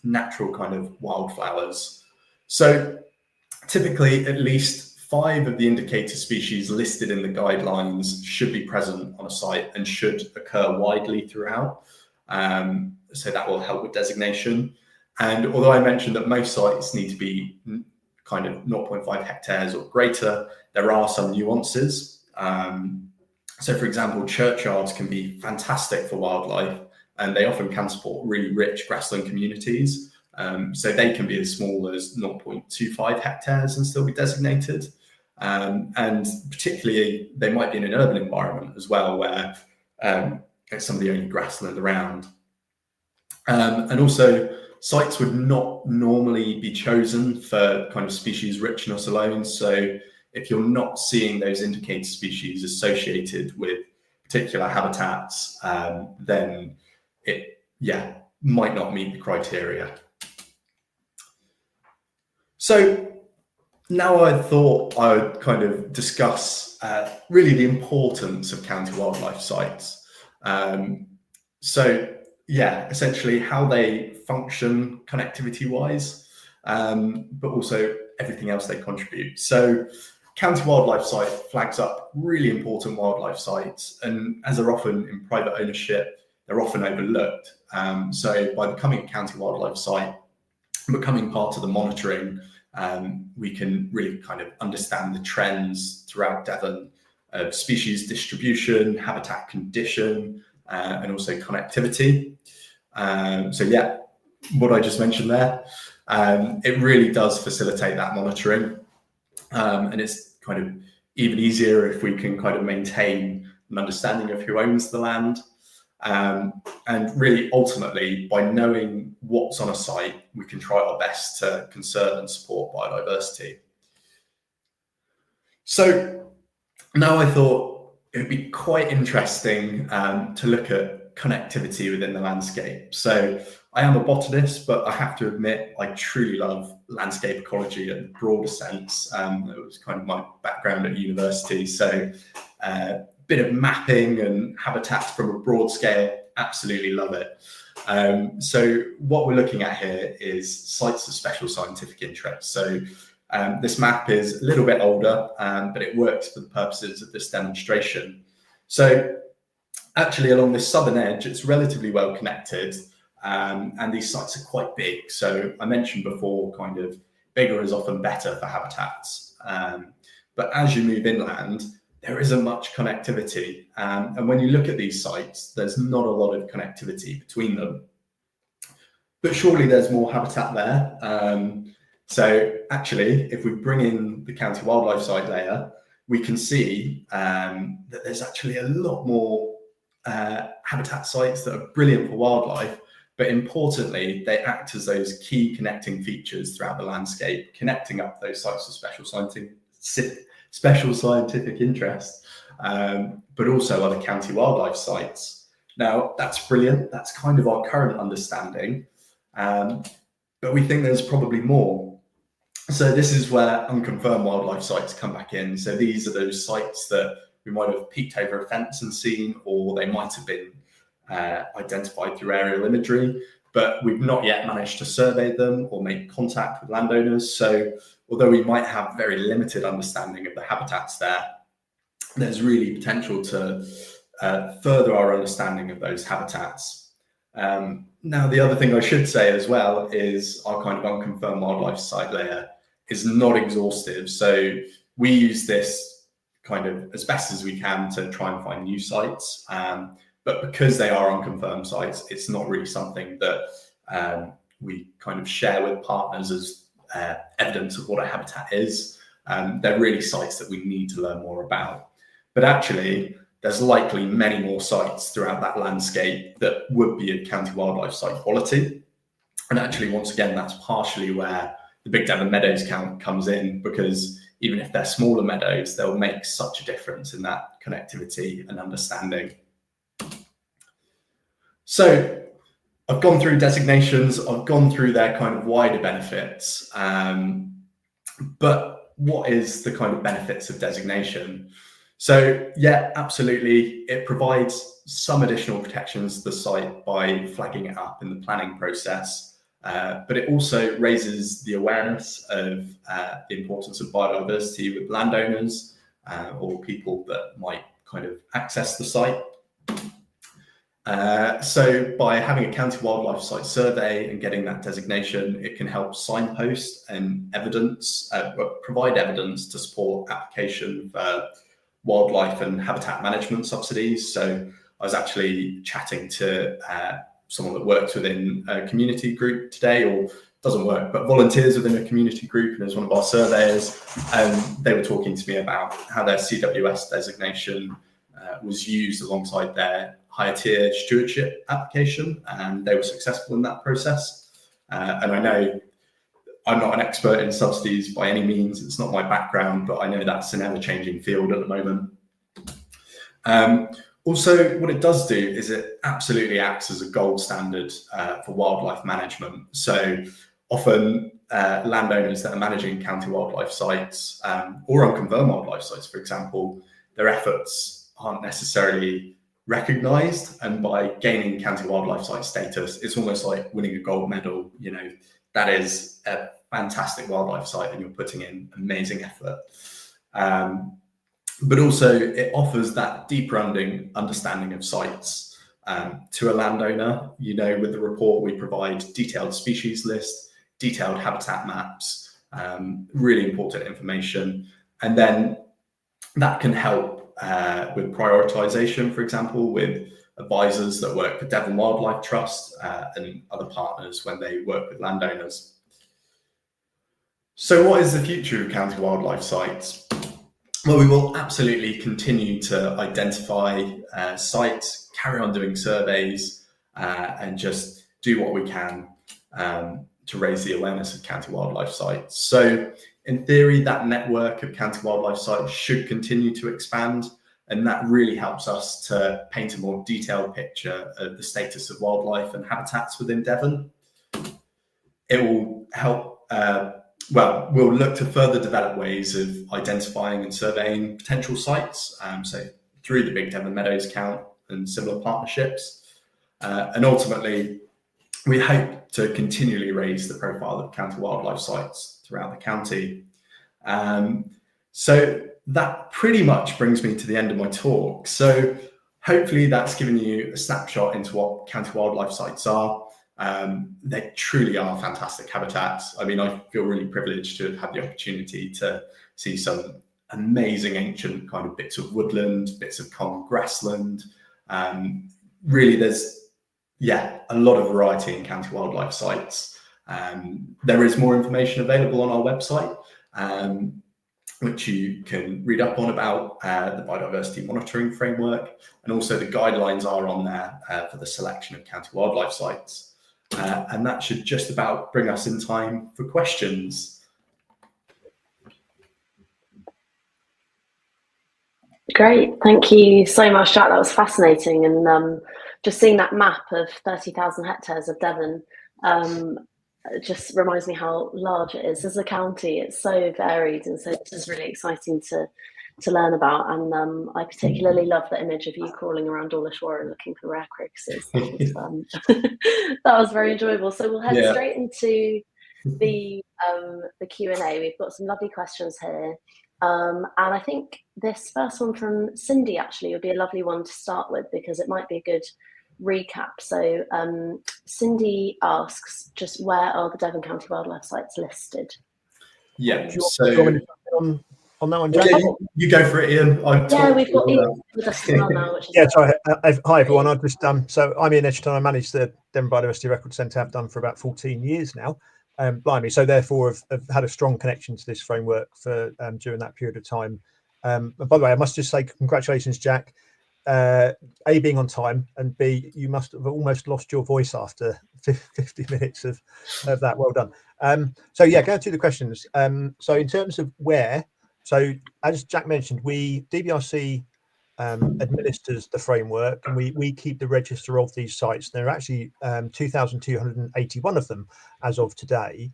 natural kind of wildflowers. So typically at least 5 of the indicator species listed in the guidelines should be present on a site and should occur widely throughout. So that will help with designation. And although I mentioned that most sites need to be kind of 0.5 hectares or greater, there are some nuances. So for example, churchyards can be fantastic for wildlife, and they often can support really rich grassland communities. So they can be as small as 0.25 hectares and still be designated. And particularly, they might be in an urban environment as well, where it's some of the only grassland around. And also, sites would not normally be chosen for kind of species richness alone. So if you're not seeing those indicator species associated with particular habitats, then it, might not meet the criteria. So now I thought I would kind of discuss really the importance of county wildlife sites. Essentially how they function connectivity-wise, but also everything else they contribute. So county wildlife site flags up really important wildlife sites, and as they're often in private ownership, they're often overlooked. So by becoming a county wildlife site, becoming part of the monitoring, we can really kind of understand the trends throughout Devon of species distribution, habitat condition, and also connectivity. So yeah, what I just mentioned there, it really does facilitate that monitoring. And it's kind of even easier if we can kind of maintain an understanding of who owns the land. And really, ultimately, by knowing what's on a site, we can try our best to conserve and support biodiversity. So now I thought it would be quite interesting to look at connectivity within the landscape. So I am a botanist, but I have to admit I truly love landscape ecology in a broader sense. It was kind of my background at university. So a bit of mapping and habitats from a broad scale, absolutely love it. So what we're looking at here is sites of special scientific interest. So this map is a little bit older, but it works for the purposes of this demonstration. So actually along this southern edge, it's relatively well connected, and these sites are quite big. So I mentioned before, kind of bigger is often better for habitats. But as you move inland, there isn't much connectivity. And when you look at these sites, there's not a lot of connectivity between them. But surely there's more habitat there. So actually, if we bring in the county wildlife site layer, we can see that there's actually a lot more habitat sites that are brilliant for wildlife, but importantly, they act as those key connecting features throughout the landscape, connecting up those sites of special scientific interest, but also other county wildlife sites. Now, that's brilliant. That's kind of our current understanding, but we think there's probably more. So this is where unconfirmed wildlife sites come back in. So these are those sites that we might have peeked over a fence and seen, or they might have been identified through aerial imagery, but we've not yet managed to survey them or make contact with landowners. So although we might have very limited understanding of the habitats there, there's really potential to further our understanding of those habitats. Now, the other thing I should say as well is our kind of unconfirmed wildlife site layer is not exhaustive. So we use this kind of as best as we can to try and find new sites. But because they are unconfirmed sites, it's not really something that we kind of share with partners as evidence of what a habitat is. They're really sites that we need to learn more about. But actually, there's likely many more sites throughout that landscape that would be of county wildlife site quality. And actually, once again, that's partially where the Big Devon Meadows count comes in, because even if they're smaller meadows, they'll make such a difference in that connectivity and understanding. So I've gone through designations, I've gone through their kind of wider benefits, but what is the kind of benefits of designation? So yeah, absolutely, it provides some additional protections to the site by flagging it up in the planning process, but it also raises the awareness of the importance of biodiversity with landowners or people that might kind of access the site. So by having a county wildlife site survey and getting that designation, it can help signpost and evidence, provide evidence to support application for wildlife and habitat management subsidies. So I was actually chatting to someone that works within a community group today, or doesn't work, but volunteers within a community group, and as one of our surveyors, they were talking to me about how their CWS designation was used alongside their higher tier stewardship application, and they were successful in that process. And I know I'm not an expert in subsidies by any means, it's not my background, but I know that's an ever-changing field at the moment. Also, what it does do is it absolutely acts as a gold standard for wildlife management. So often landowners that are managing county wildlife sites or unconfirmed wildlife sites, for example, their efforts aren't necessarily recognised, and by gaining county wildlife site status, it's almost like winning a gold medal. You know, that is a fantastic wildlife site and you're putting in amazing effort. But also it offers that deeper understanding of sites to a landowner. You know, with the report we provide detailed species list, detailed habitat maps, really important information, and then that can help with prioritization, for example, with advisors that work with Devon Wildlife Trust and other partners when they work with landowners. So what is the future of county wildlife sites? Well, we will absolutely continue to identify sites, carry on doing surveys, and just do what we can to raise the awareness of county wildlife sites. So in theory, that network of county wildlife sites should continue to expand, and that really helps us to paint a more detailed picture of the status of wildlife and habitats within Devon. It will help, we'll look to further develop ways of identifying and surveying potential sites, so through the Big Devon Meadows count and similar partnerships. And ultimately, we hope to continually raise the profile of county wildlife sites throughout the county. So that pretty much brings me to the end of my talk. So hopefully that's given you a snapshot into what county wildlife sites are. They truly are fantastic habitats. I mean, I feel really privileged to have had the opportunity to see some amazing ancient kind of bits of woodland, bits of common grassland. Really, there's a lot of variety in county wildlife sites. There is more information available on our website, which you can read up on about the biodiversity monitoring framework, and also the guidelines are on there for the selection of county wildlife sites. And that should just about bring us in time for questions. Great, thank you so much, Jack. That was fascinating, and just seeing that map of 30,000 hectares of Devon it just reminds me how large it is as a county. It's so varied, and so this is really exciting to learn about. And I particularly love the image of you crawling around Dawlish Warren looking for rare crocuses. That was very enjoyable. So we'll head straight into the Q&A. We've got some lovely questions here. And I think this first one from Cindy actually would be a lovely one to start with, because it might be a good recap. So Cindy asks, just where are the Devon County wildlife sites listed? Yeah, so on that one, Jack? Yeah, you go for it, Ian. We've got Ian with us now, which is sorry. Hi everyone. I've just so I'm Ian Edgerton. I manage the Devon Biodiversity Records Centre. I've done for about 14 years now. Blimey, so therefore have had a strong connection to this framework for during that period of time. And by the way, I must just say congratulations, Jack. A, being on time, and B, you must have almost lost your voice after 50 minutes of that. Well done. So yeah, going through the questions. So in terms of where, so as Jack mentioned, DBRC administers the framework, and we keep the register of these sites. There are actually 2,281 of them as of today.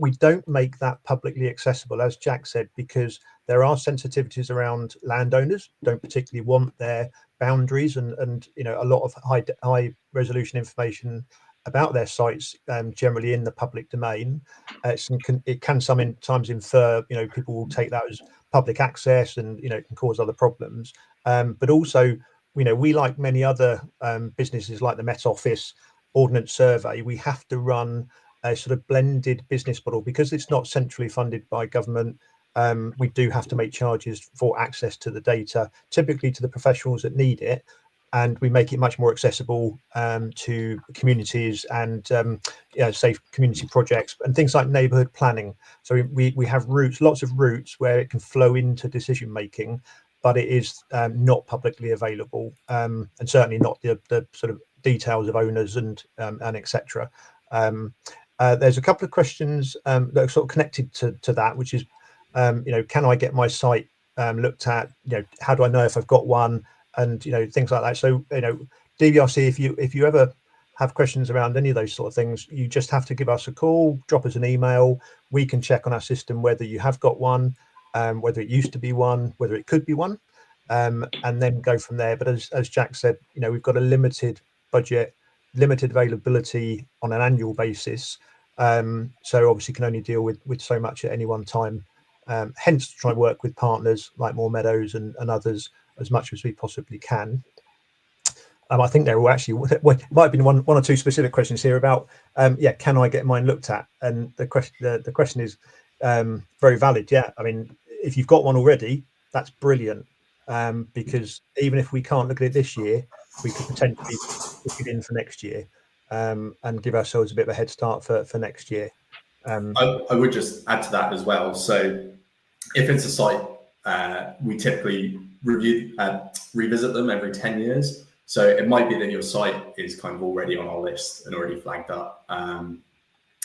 We don't make that publicly accessible, as Jack said, because there are sensitivities around landowners don't particularly want their boundaries and a lot of high resolution information about their sites generally in the public domain. It can sometimes infer, people will take that as public access, and it can cause other problems. But also, we, like many other businesses like the Met Office Ordnance Survey, we have to run a sort of blended business model because it's not centrally funded by government. We do have to make charges for access to the data, typically to the professionals that need it, and we make it much more accessible to communities and safe community projects and things like neighbourhood planning. So we have routes, lots of routes where it can flow into decision making, but it is not publicly available, and certainly not the sort of details of owners and etc. There's a couple of questions that are sort of connected to that, which is, can I get my site looked at? How do I know if I've got one? And things like that. So DBRC, if you ever have questions around any of those sort of things, you just have to give us a call, drop us an email. We can check on our system whether you have got one, whether it used to be one, whether it could be one, and then go from there. But as Jack said, we've got a limited budget, limited availability on an annual basis, so obviously can only deal with so much at any one time. Hence, try and work with partners like Moor Meadows and others as much as we possibly can. I think there will actually might have been one or two specific questions here about can I get mine looked at? And the question is very valid. Yeah, I mean, if you've got one already, that's brilliant, because even if we can't look at it this year, we could potentially book it in for next year, and give ourselves a bit of a head start for next year. I would just add to that as well. So if it's a site, we typically revisit them every 10 years. So it might be that your site is kind of already on our list and already flagged up. And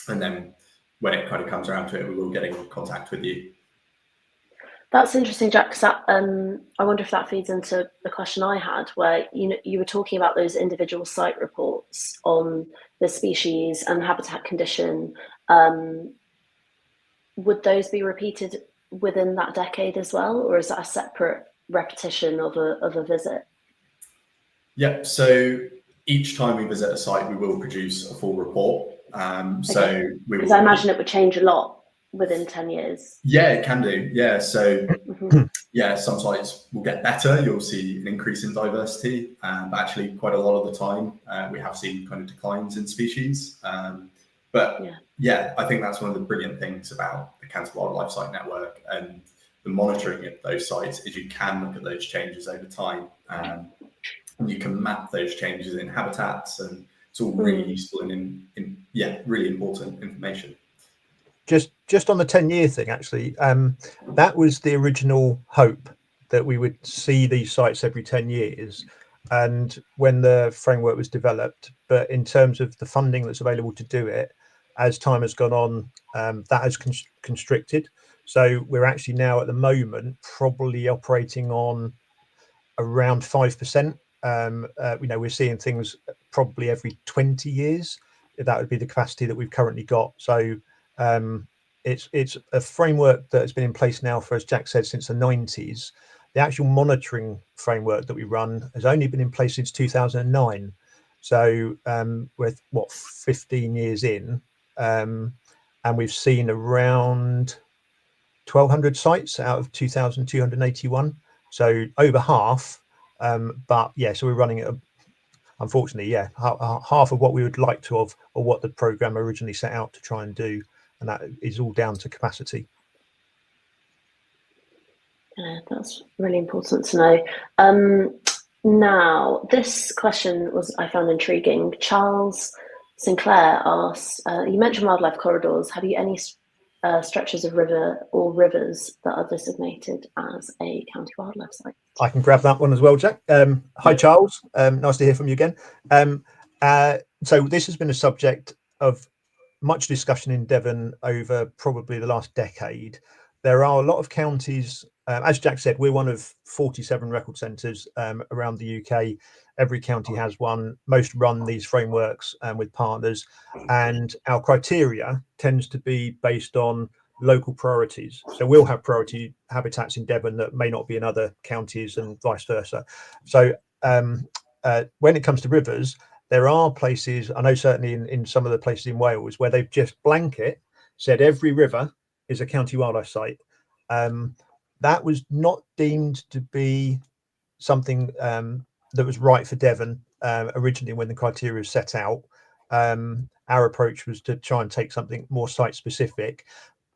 then when it kind of comes around to it, we will get in contact with you. That's interesting, Jack, because I wonder if that feeds into the question I had, where you were talking about those individual site reports on the species and habitat condition. Would those be repeated within that decade as well, or is that a separate repetition of a visit? Yep. So each time we visit a site, we will produce a full report. So because I imagine it would change a lot within 10 years. Yeah, it can do. Yeah. So yeah, some sites will get better. You'll see an increase in diversity, but actually quite a lot of the time we have seen kind of declines in species. But yeah, I think that's one of the brilliant things about the County Wildlife Site Network and the monitoring of those sites is you can look at those changes over time, and you can map those changes in habitats, and it's all really useful and really important information. Just on the 10-year thing, actually, that was the original hope, that we would see these sites every 10 years. And when the framework was developed, but in terms of the funding that's available to do it, as time has gone on, that has constricted. So we're actually now at the moment probably operating on around 5%. We're seeing things probably every 20 years. That would be the capacity that we've currently got. So it's a framework that has been in place now for, as Jack said, since the 90s. The actual monitoring framework that we run has only been in place since 2009. So we're 15 years in, and we've seen around 1,200 sites out of 2,281. So over half. But yeah, so we're running at unfortunately, half of what we would like to have, or what the program originally set out to try and do, and that is all down to capacity. Yeah, that's really important to know. Now, this question I found intriguing. Charles Sinclair asks, you mentioned wildlife corridors. Have you any stretches of river or rivers that are designated as a county wildlife site? I can grab that one as well, Jack. Hi, Charles. Nice to hear from you again. So this has been a subject of much discussion in Devon over probably the last decade. There are a lot of counties, as Jack said, we're one of 47 record centres around the UK. Every county has one. Most run these frameworks with partners, and our criteria tends to be based on local priorities. So we'll have priority habitats in Devon that may not be in other counties, and vice versa. So when it comes to rivers, there are places, I know certainly in some of the places in Wales, where they've just blanket said every river is a county wildlife site. That was not deemed to be something that was right for Devon originally when the criteria was set out. Our approach was to try and take something more site specific.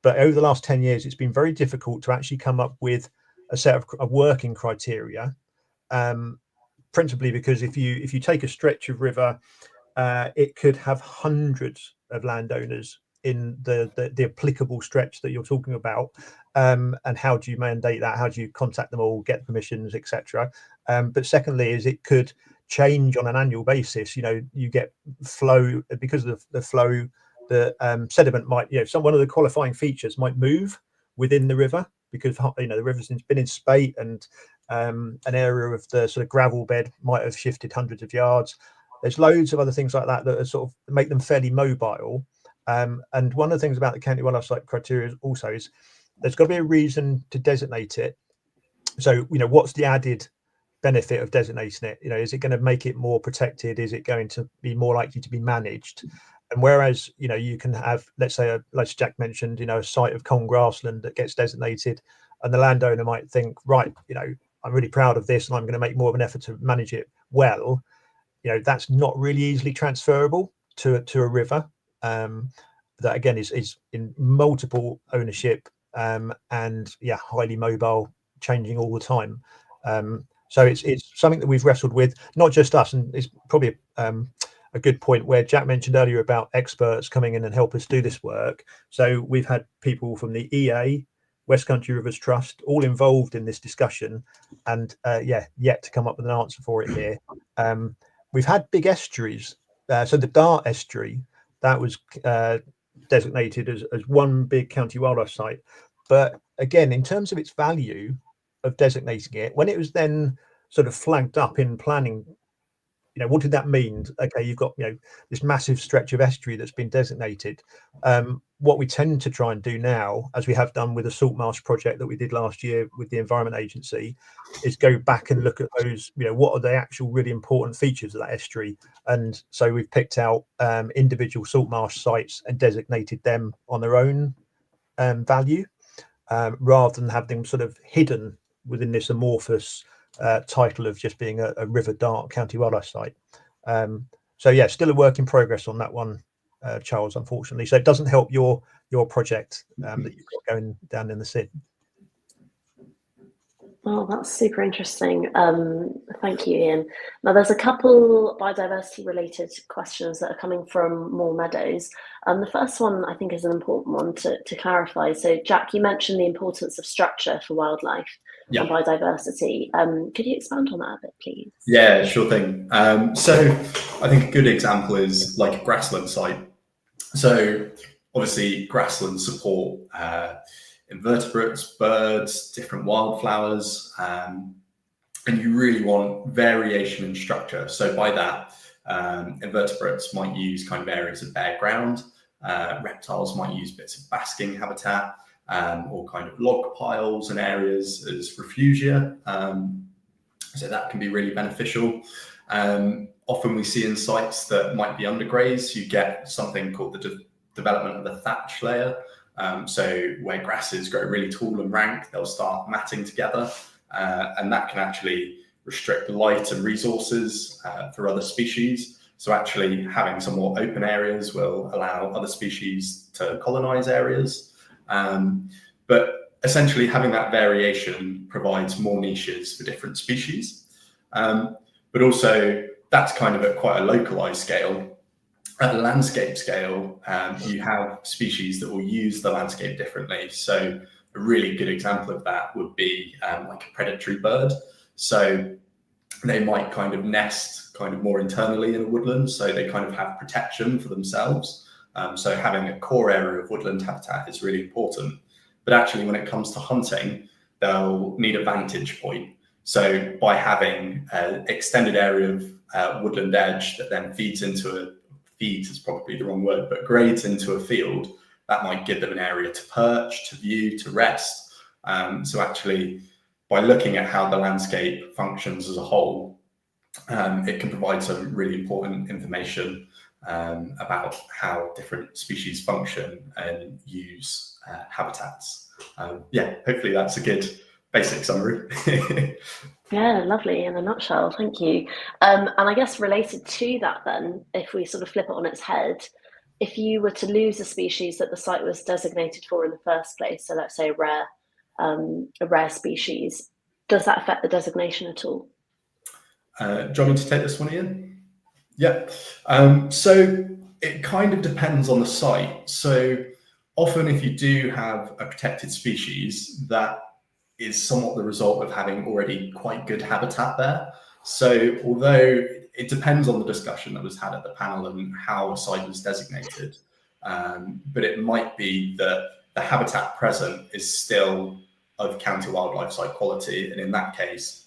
But over the last 10 years, it's been very difficult to actually come up with a set of working criteria, principally because if you take a stretch of river, it could have hundreds of landowners in the applicable stretch that you're talking about. And how do you mandate that? How do you contact them all, get permissions, etc.? But secondly, is it could change on an annual basis. You get flow because of the flow. The sediment might, one of the qualifying features might move within the river because the river's been in spate, and an area of the sort of gravel bed might have shifted hundreds of yards. There's loads of other things like that that are sort of make them fairly mobile. And one of the things about the county wildlife site criteria also is there's got to be a reason to designate it. So what's the added benefit of designating it? Is it going to make it more protected? Is it going to be more likely to be managed? And whereas you can have, let's say, like Jack mentioned, a site of Colne grassland that gets designated, and the landowner might think, right, I'm really proud of this and I'm going to make more of an effort to manage it well. That's not really easily transferable to a river that again is in multiple ownership, and highly mobile, changing all the time. So it's something that we've wrestled with, not just us, and it's probably a good point where Jack mentioned earlier about experts coming in and help us do this work. So we've had people from the EA, West Country Rivers Trust, all involved in this discussion, and yet to come up with an answer for it here. We've had big estuaries. So the Dart estuary, that was designated as one big county wildlife site. But again, in terms of its value of designating it, when it was then sort of flagged up in planning, what did that mean? Okay, you've got this massive stretch of estuary that's been designated. What we tend to try and do now, as we have done with the salt marsh project that we did last year with the Environment Agency, is go back and look at those, what are the actual really important features of that estuary. And so we've picked out individual salt marsh sites and designated them on their own value, rather than have them sort of hidden within this amorphous title of just being a River Dart County Wildlife Site. So yeah, still a work in progress on that one, Charles, unfortunately. So it doesn't help your project that you've got going down in the SID. Oh, that's super interesting. Thank you, Ian. Now, there's a couple biodiversity-related questions that are coming from Moor Meadows. The first one, I think, is an important one to clarify. So, Jack, you mentioned the importance of structure for wildlife and biodiversity. Could you expand on that a bit, please? Yeah, sure thing. So, I think a good example is like a grassland site. So, obviously, grasslands support invertebrates, birds, different wildflowers, and you really want variation in structure. So by that, invertebrates might use kind of areas of bare ground, reptiles might use bits of basking habitat, or kind of log piles and areas as refugia. So that can be really beneficial. Often we see in sites that might be undergrazed, you get something called the development of the thatch layer. So where grasses grow really tall and rank, they'll start matting together, and that can actually restrict light and resources for other species. So actually having some more open areas will allow other species to colonize areas. But essentially having that variation provides more niches for different species. But also that's kind of at quite a localized scale. At the landscape scale, you have species that will use the landscape differently. So a really good example of that would be like a predatory bird. So they might kind of nest kind of more internally in a woodland, so they kind of have protection for themselves. So having a core area of woodland habitat is really important. But actually when it comes to hunting, they'll need a vantage point. So by having an extended area of woodland edge that then feeds is probably the wrong word, but grades into a field, that might give them an area to perch, to view, to rest. So actually, by looking at how the landscape functions as a whole, it can provide some really important information about how different species function and use habitats. Hopefully that's a good basic summary. Yeah, lovely in a nutshell, thank you. And I guess related to that then, if we sort of flip it on its head, if you were to lose a species that the site was designated for in the first place, so let's say a rare species, does that affect the designation at all? Do you want me to take this one, Ian? Yeah. So it kind of depends on the site. So often if you do have a protected species, that is somewhat the result of having already quite good habitat there. So although it depends on the discussion that was had at the panel and how a site was designated, but it might be that the habitat present is still of county wildlife site quality, and in that case,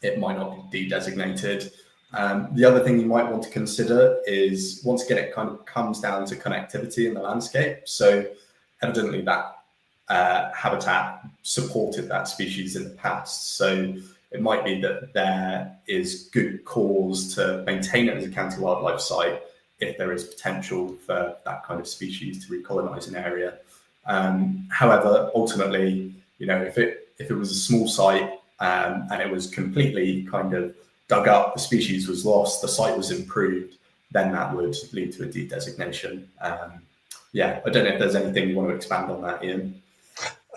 it might not be de-designated. The other thing you might want to consider is, once again, it kind of comes down to connectivity in the landscape. So evidently that habitat supported that species in the past. So it might be that there is good cause to maintain it as a county wildlife site if there is potential for that kind of species to recolonize an area. However, ultimately, if it was a small site and it was completely kind of dug up, the species was lost, the site was improved, then that would lead to a de-designation. I don't know if there's anything you want to expand on that, Ian.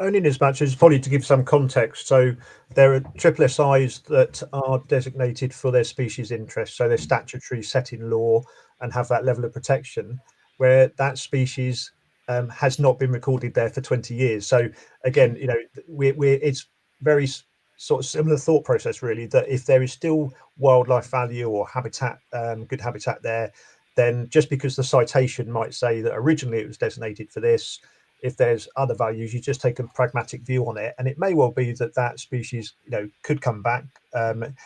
only in as much as probably to give some context. So there are SSIs that are designated for their species interest, so they're statutory set in law and have that level of protection, where that species has not been recorded there for 20 years. So again, you know, it's very sort of similar thought process, really, that if there is still wildlife value or habitat, good habitat there, then just because the citation might say that originally it was designated for this, if there's other values, you just take a pragmatic view on it, and it may well be that that species, you know, could come back.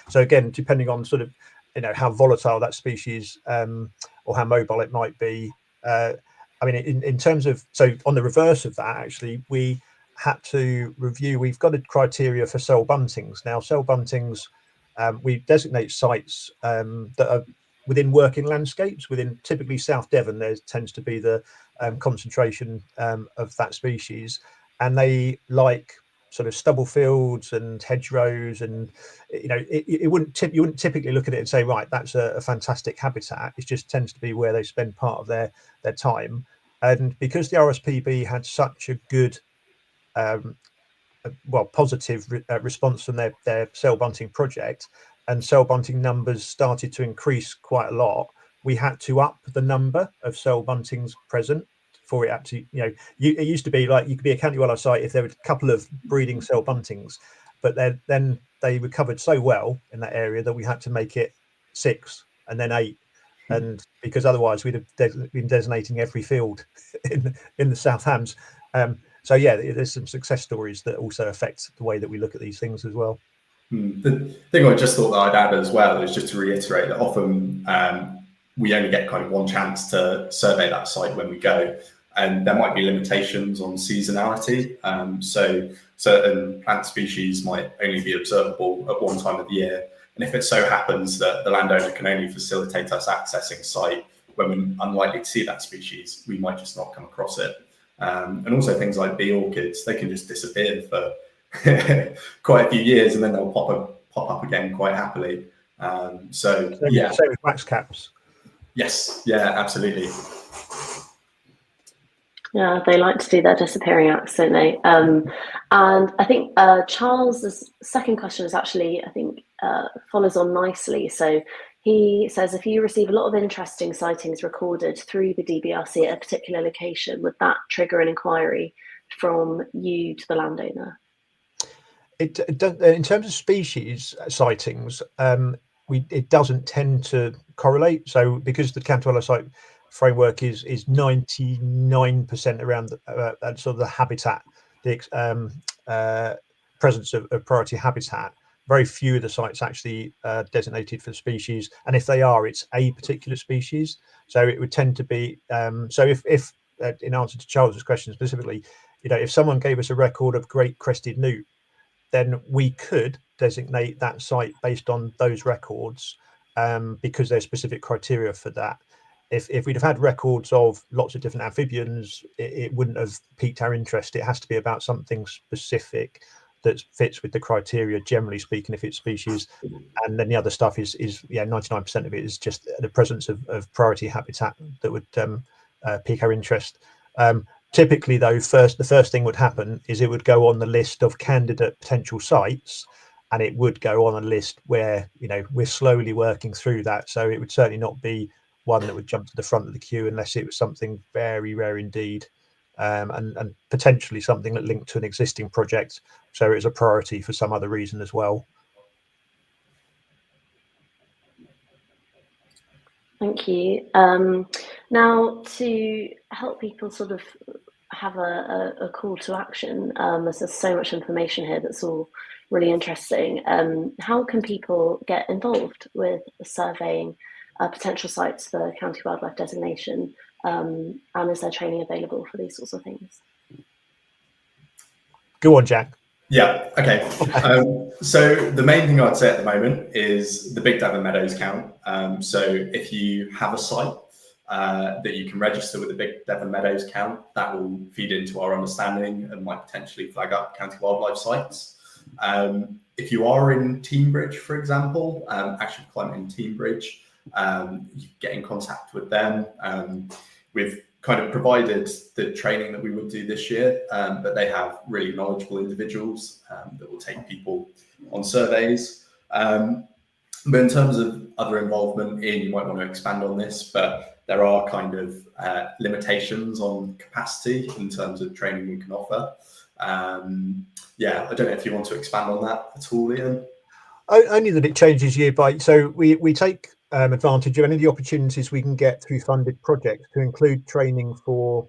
So again, depending on sort of, you know, how volatile that species or how mobile it might be. I mean, in terms of, so on the reverse of that, actually, we had to review. We've got a criteria for cell buntings now. Cell buntings, we designate sites that are within working landscapes. Within typically South Devon, there tends to be the concentration of that species, and they like sort of stubble fields and hedgerows, and you know, you wouldn't typically look at it and say, right, that's a fantastic habitat. It just tends to be where they spend part of their time. And because the RSPB had such a good positive response from their cell bunting project, and cell bunting numbers started to increase quite a lot, we had to up the number of cell buntings present for it actually, you know, it used to be like you could be a county wildlife site if there were a couple of breeding cell buntings, but then they recovered so well in that area that we had to make it 6 and then 8, and because otherwise we'd have been designating every field in the South Hams. So yeah, there's some success stories that also affect the way that we look at these things as well. The thing I just thought that I'd add as well is just to reiterate that often we only get kind of one chance to survey that site when we go, and there might be limitations on seasonality. So certain plant species might only be observable at one time of the year. And if it so happens that the landowner can only facilitate us accessing a site when we're unlikely to see that species, we might just not come across it. And also things like bee orchids, they can just disappear for quite a few years and then they'll pop up again quite happily. So yeah. Same with wax caps. Yes, yeah, absolutely. Yeah, they like to do their disappearing acts, don't they? And I think Charles's second question is actually, I think, follows on nicely. So he says, if you receive a lot of interesting sightings recorded through the DBRC at a particular location, would that trigger an inquiry from you to the landowner? In terms of species sightings, it doesn't tend to correlate. So because the county wildlife site framework is 99% around sort of the habitat, the presence of priority habitat, very few of the sites actually designated for species, and if they are, it's a particular species. So it would tend to be so if in answer to Charles's question specifically, you know, if someone gave us a record of great crested newt, then we could designate that site based on those records because there's specific criteria for that. If we'd have had records of lots of different amphibians, it wouldn't have piqued our interest. It has to be about something specific that fits with the criteria, generally speaking, if it's species. And then the other stuff is 99% of it is just the presence of priority habitat that would pique our interest. Typically, though, the first thing would happen is it would go on the list of candidate potential sites, and it would go on a list where, you know, we're slowly working through that. So it would certainly not be one that would jump to the front of the queue unless it was something very rare indeed, and potentially something that linked to an existing project, so it was a priority for some other reason as well. Thank you. Now, to help people sort of have a call to action, as there's so much information here that's all really interesting, how can people get involved with surveying potential sites for county wildlife designation, and is there training available for these sorts of things? Go on, Jack. Yeah, okay. So the main thing I'd say at the moment is the Big Devon Meadows count. So if you have a site that you can register with the Big Devon Meadows count, that will feed into our understanding and might potentially flag up county wildlife sites. If you are in Teambridge, for example, actually climbing in Teambridge, you get in contact with them. we've kind of provided the training that we would do this year, but they have really knowledgeable individuals that will take people on surveys. But in terms of other involvement, Ian, you might want to expand on this, but there are kind of limitations on capacity in terms of training we can offer. Yeah, I don't know if you want to expand on that at all, Ian. Only that it changes year by, so we take advantage of any of the opportunities we can get through funded projects to include training for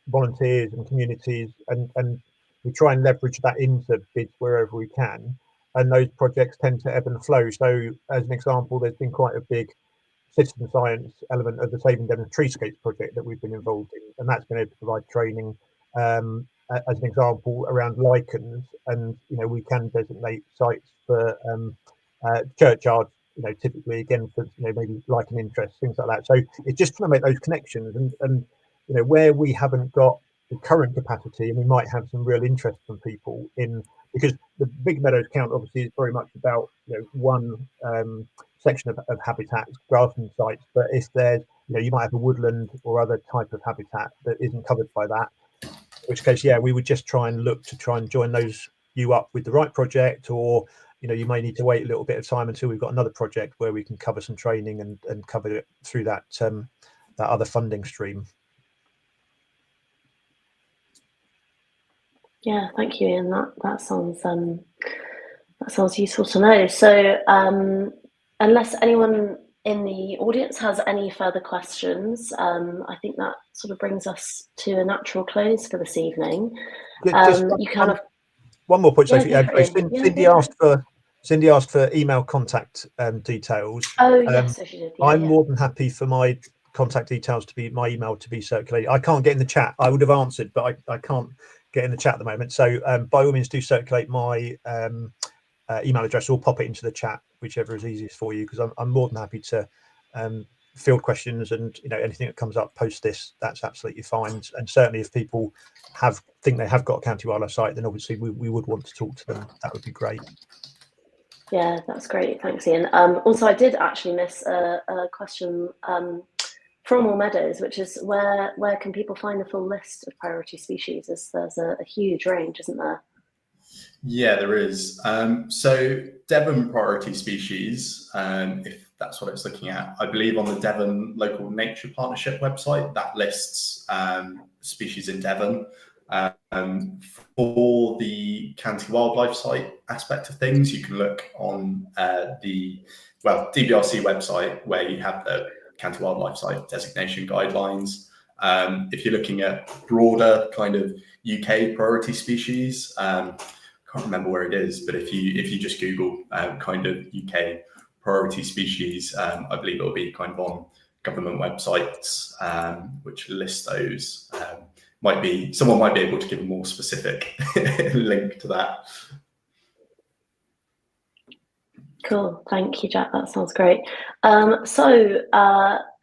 volunteers and communities, and we try and leverage that into bids wherever we can, and those projects tend to ebb and flow. So as an example, there's been quite a big citizen science element of the Saving Devon Treescapes project that we've been involved in, and that's been able to provide training as an example around lichens, and we can designate sites for churchyards, typically again for maybe lichen interest, things like that. So it's just trying to make those connections, and where we haven't got the current capacity, and we might have some real interest from people in, because the Big Meadows count obviously is very much about one section of habitats, grassland sites, but if there's you might have a woodland or other type of habitat that isn't covered by that, in which case we would just try and look to try and join you up with the right project, or you may need to wait a little bit of time until we've got another project where we can cover some training and cover it through that that other funding stream. Yeah, thank you, Ian. That sounds useful to know. So unless anyone in the audience has any further questions, I think that sort of brings us to a natural close for this evening. One more point, Sophie. Cindy asked for email contact details. Oh yes, so she did. I'm more than happy for my contact details to be, my email to be circulated. I can't get in the chat. I would have answered, but I can't get in the chat at the moment. So by all means, do circulate my email address, or pop it into the chat, whichever is easiest for you, because I'm more than happy to field questions, and anything that comes up post this, that's absolutely fine. And certainly if people think they have got a county wildlife site, then obviously we would want to talk to them. That would be great. Yeah, that's great. Thanks, Ian. Also, I did actually miss a question from All Meadows, which is where can people find the full list of priority species? There's a huge range, isn't there? Yeah, there is. So Devon priority species, if that's what it's looking at, I believe on the Devon Local Nature Partnership website, that lists species in Devon. For the county wildlife site aspect of things, you can look on the DBRC website, where you have the county wildlife site designation guidelines. If you're looking at broader kind of UK priority species, can't remember where it is, but if you just Google kind of UK priority species, I believe it'll be kind of on government websites which list those. Someone might be able to give a more specific link to that. Cool, thank you, Jack. That sounds great.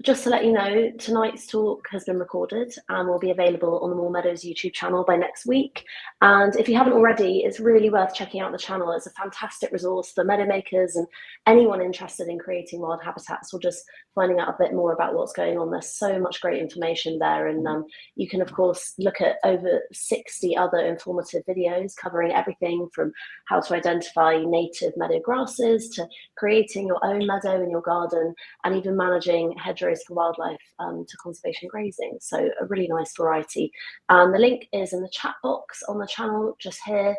Just to let you know, tonight's talk has been recorded and will be available on the Moor Meadows YouTube channel by next week. And if you haven't already, it's really worth checking out the channel. It's a fantastic resource for meadow makers and anyone interested in creating wild habitats, or just finding out a bit more about what's going on. There's so much great information there, and you can of course look at over 60 other informative videos covering everything from how to identify native meadow grasses to creating your own meadow in your garden, and even managing hedgerows for wildlife to conservation grazing. So a really nice variety. The link is in the chat box on the channel just here,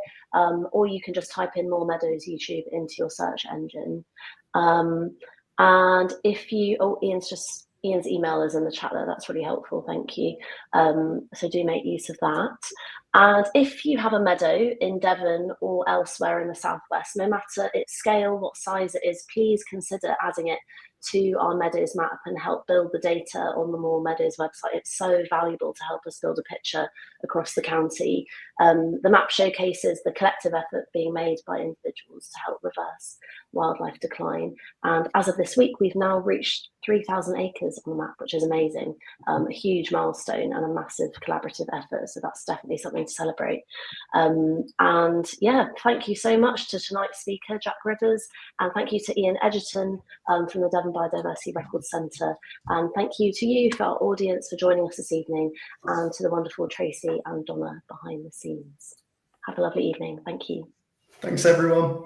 or you can just type in Moor Meadows YouTube into your search engine. And if you, Ian's email is in the chat there. That's really helpful. Thank you. So do make use of that. And if you have a meadow in Devon or elsewhere in the southwest, no matter its scale, what size it is, please consider adding it to our Meadows map and help build the data on the Moor Meadows website. It's so valuable to help us build a picture across the county. The map showcases the collective effort being made by individuals to help reverse wildlife decline. And as of this week, we've now reached 3,000 acres on the map, which is amazing. A huge milestone and a massive collaborative effort. So that's definitely something to celebrate. And yeah, thank you so much to tonight's speaker, Jack Rivers, and thank you to Ian Edgerton from the Devon Biodiversity Records Centre. And thank you to you, for our audience, for joining us this evening, and to the wonderful Tracy and Donna behind the scenes. Have a lovely evening. Thank you. Thanks, everyone.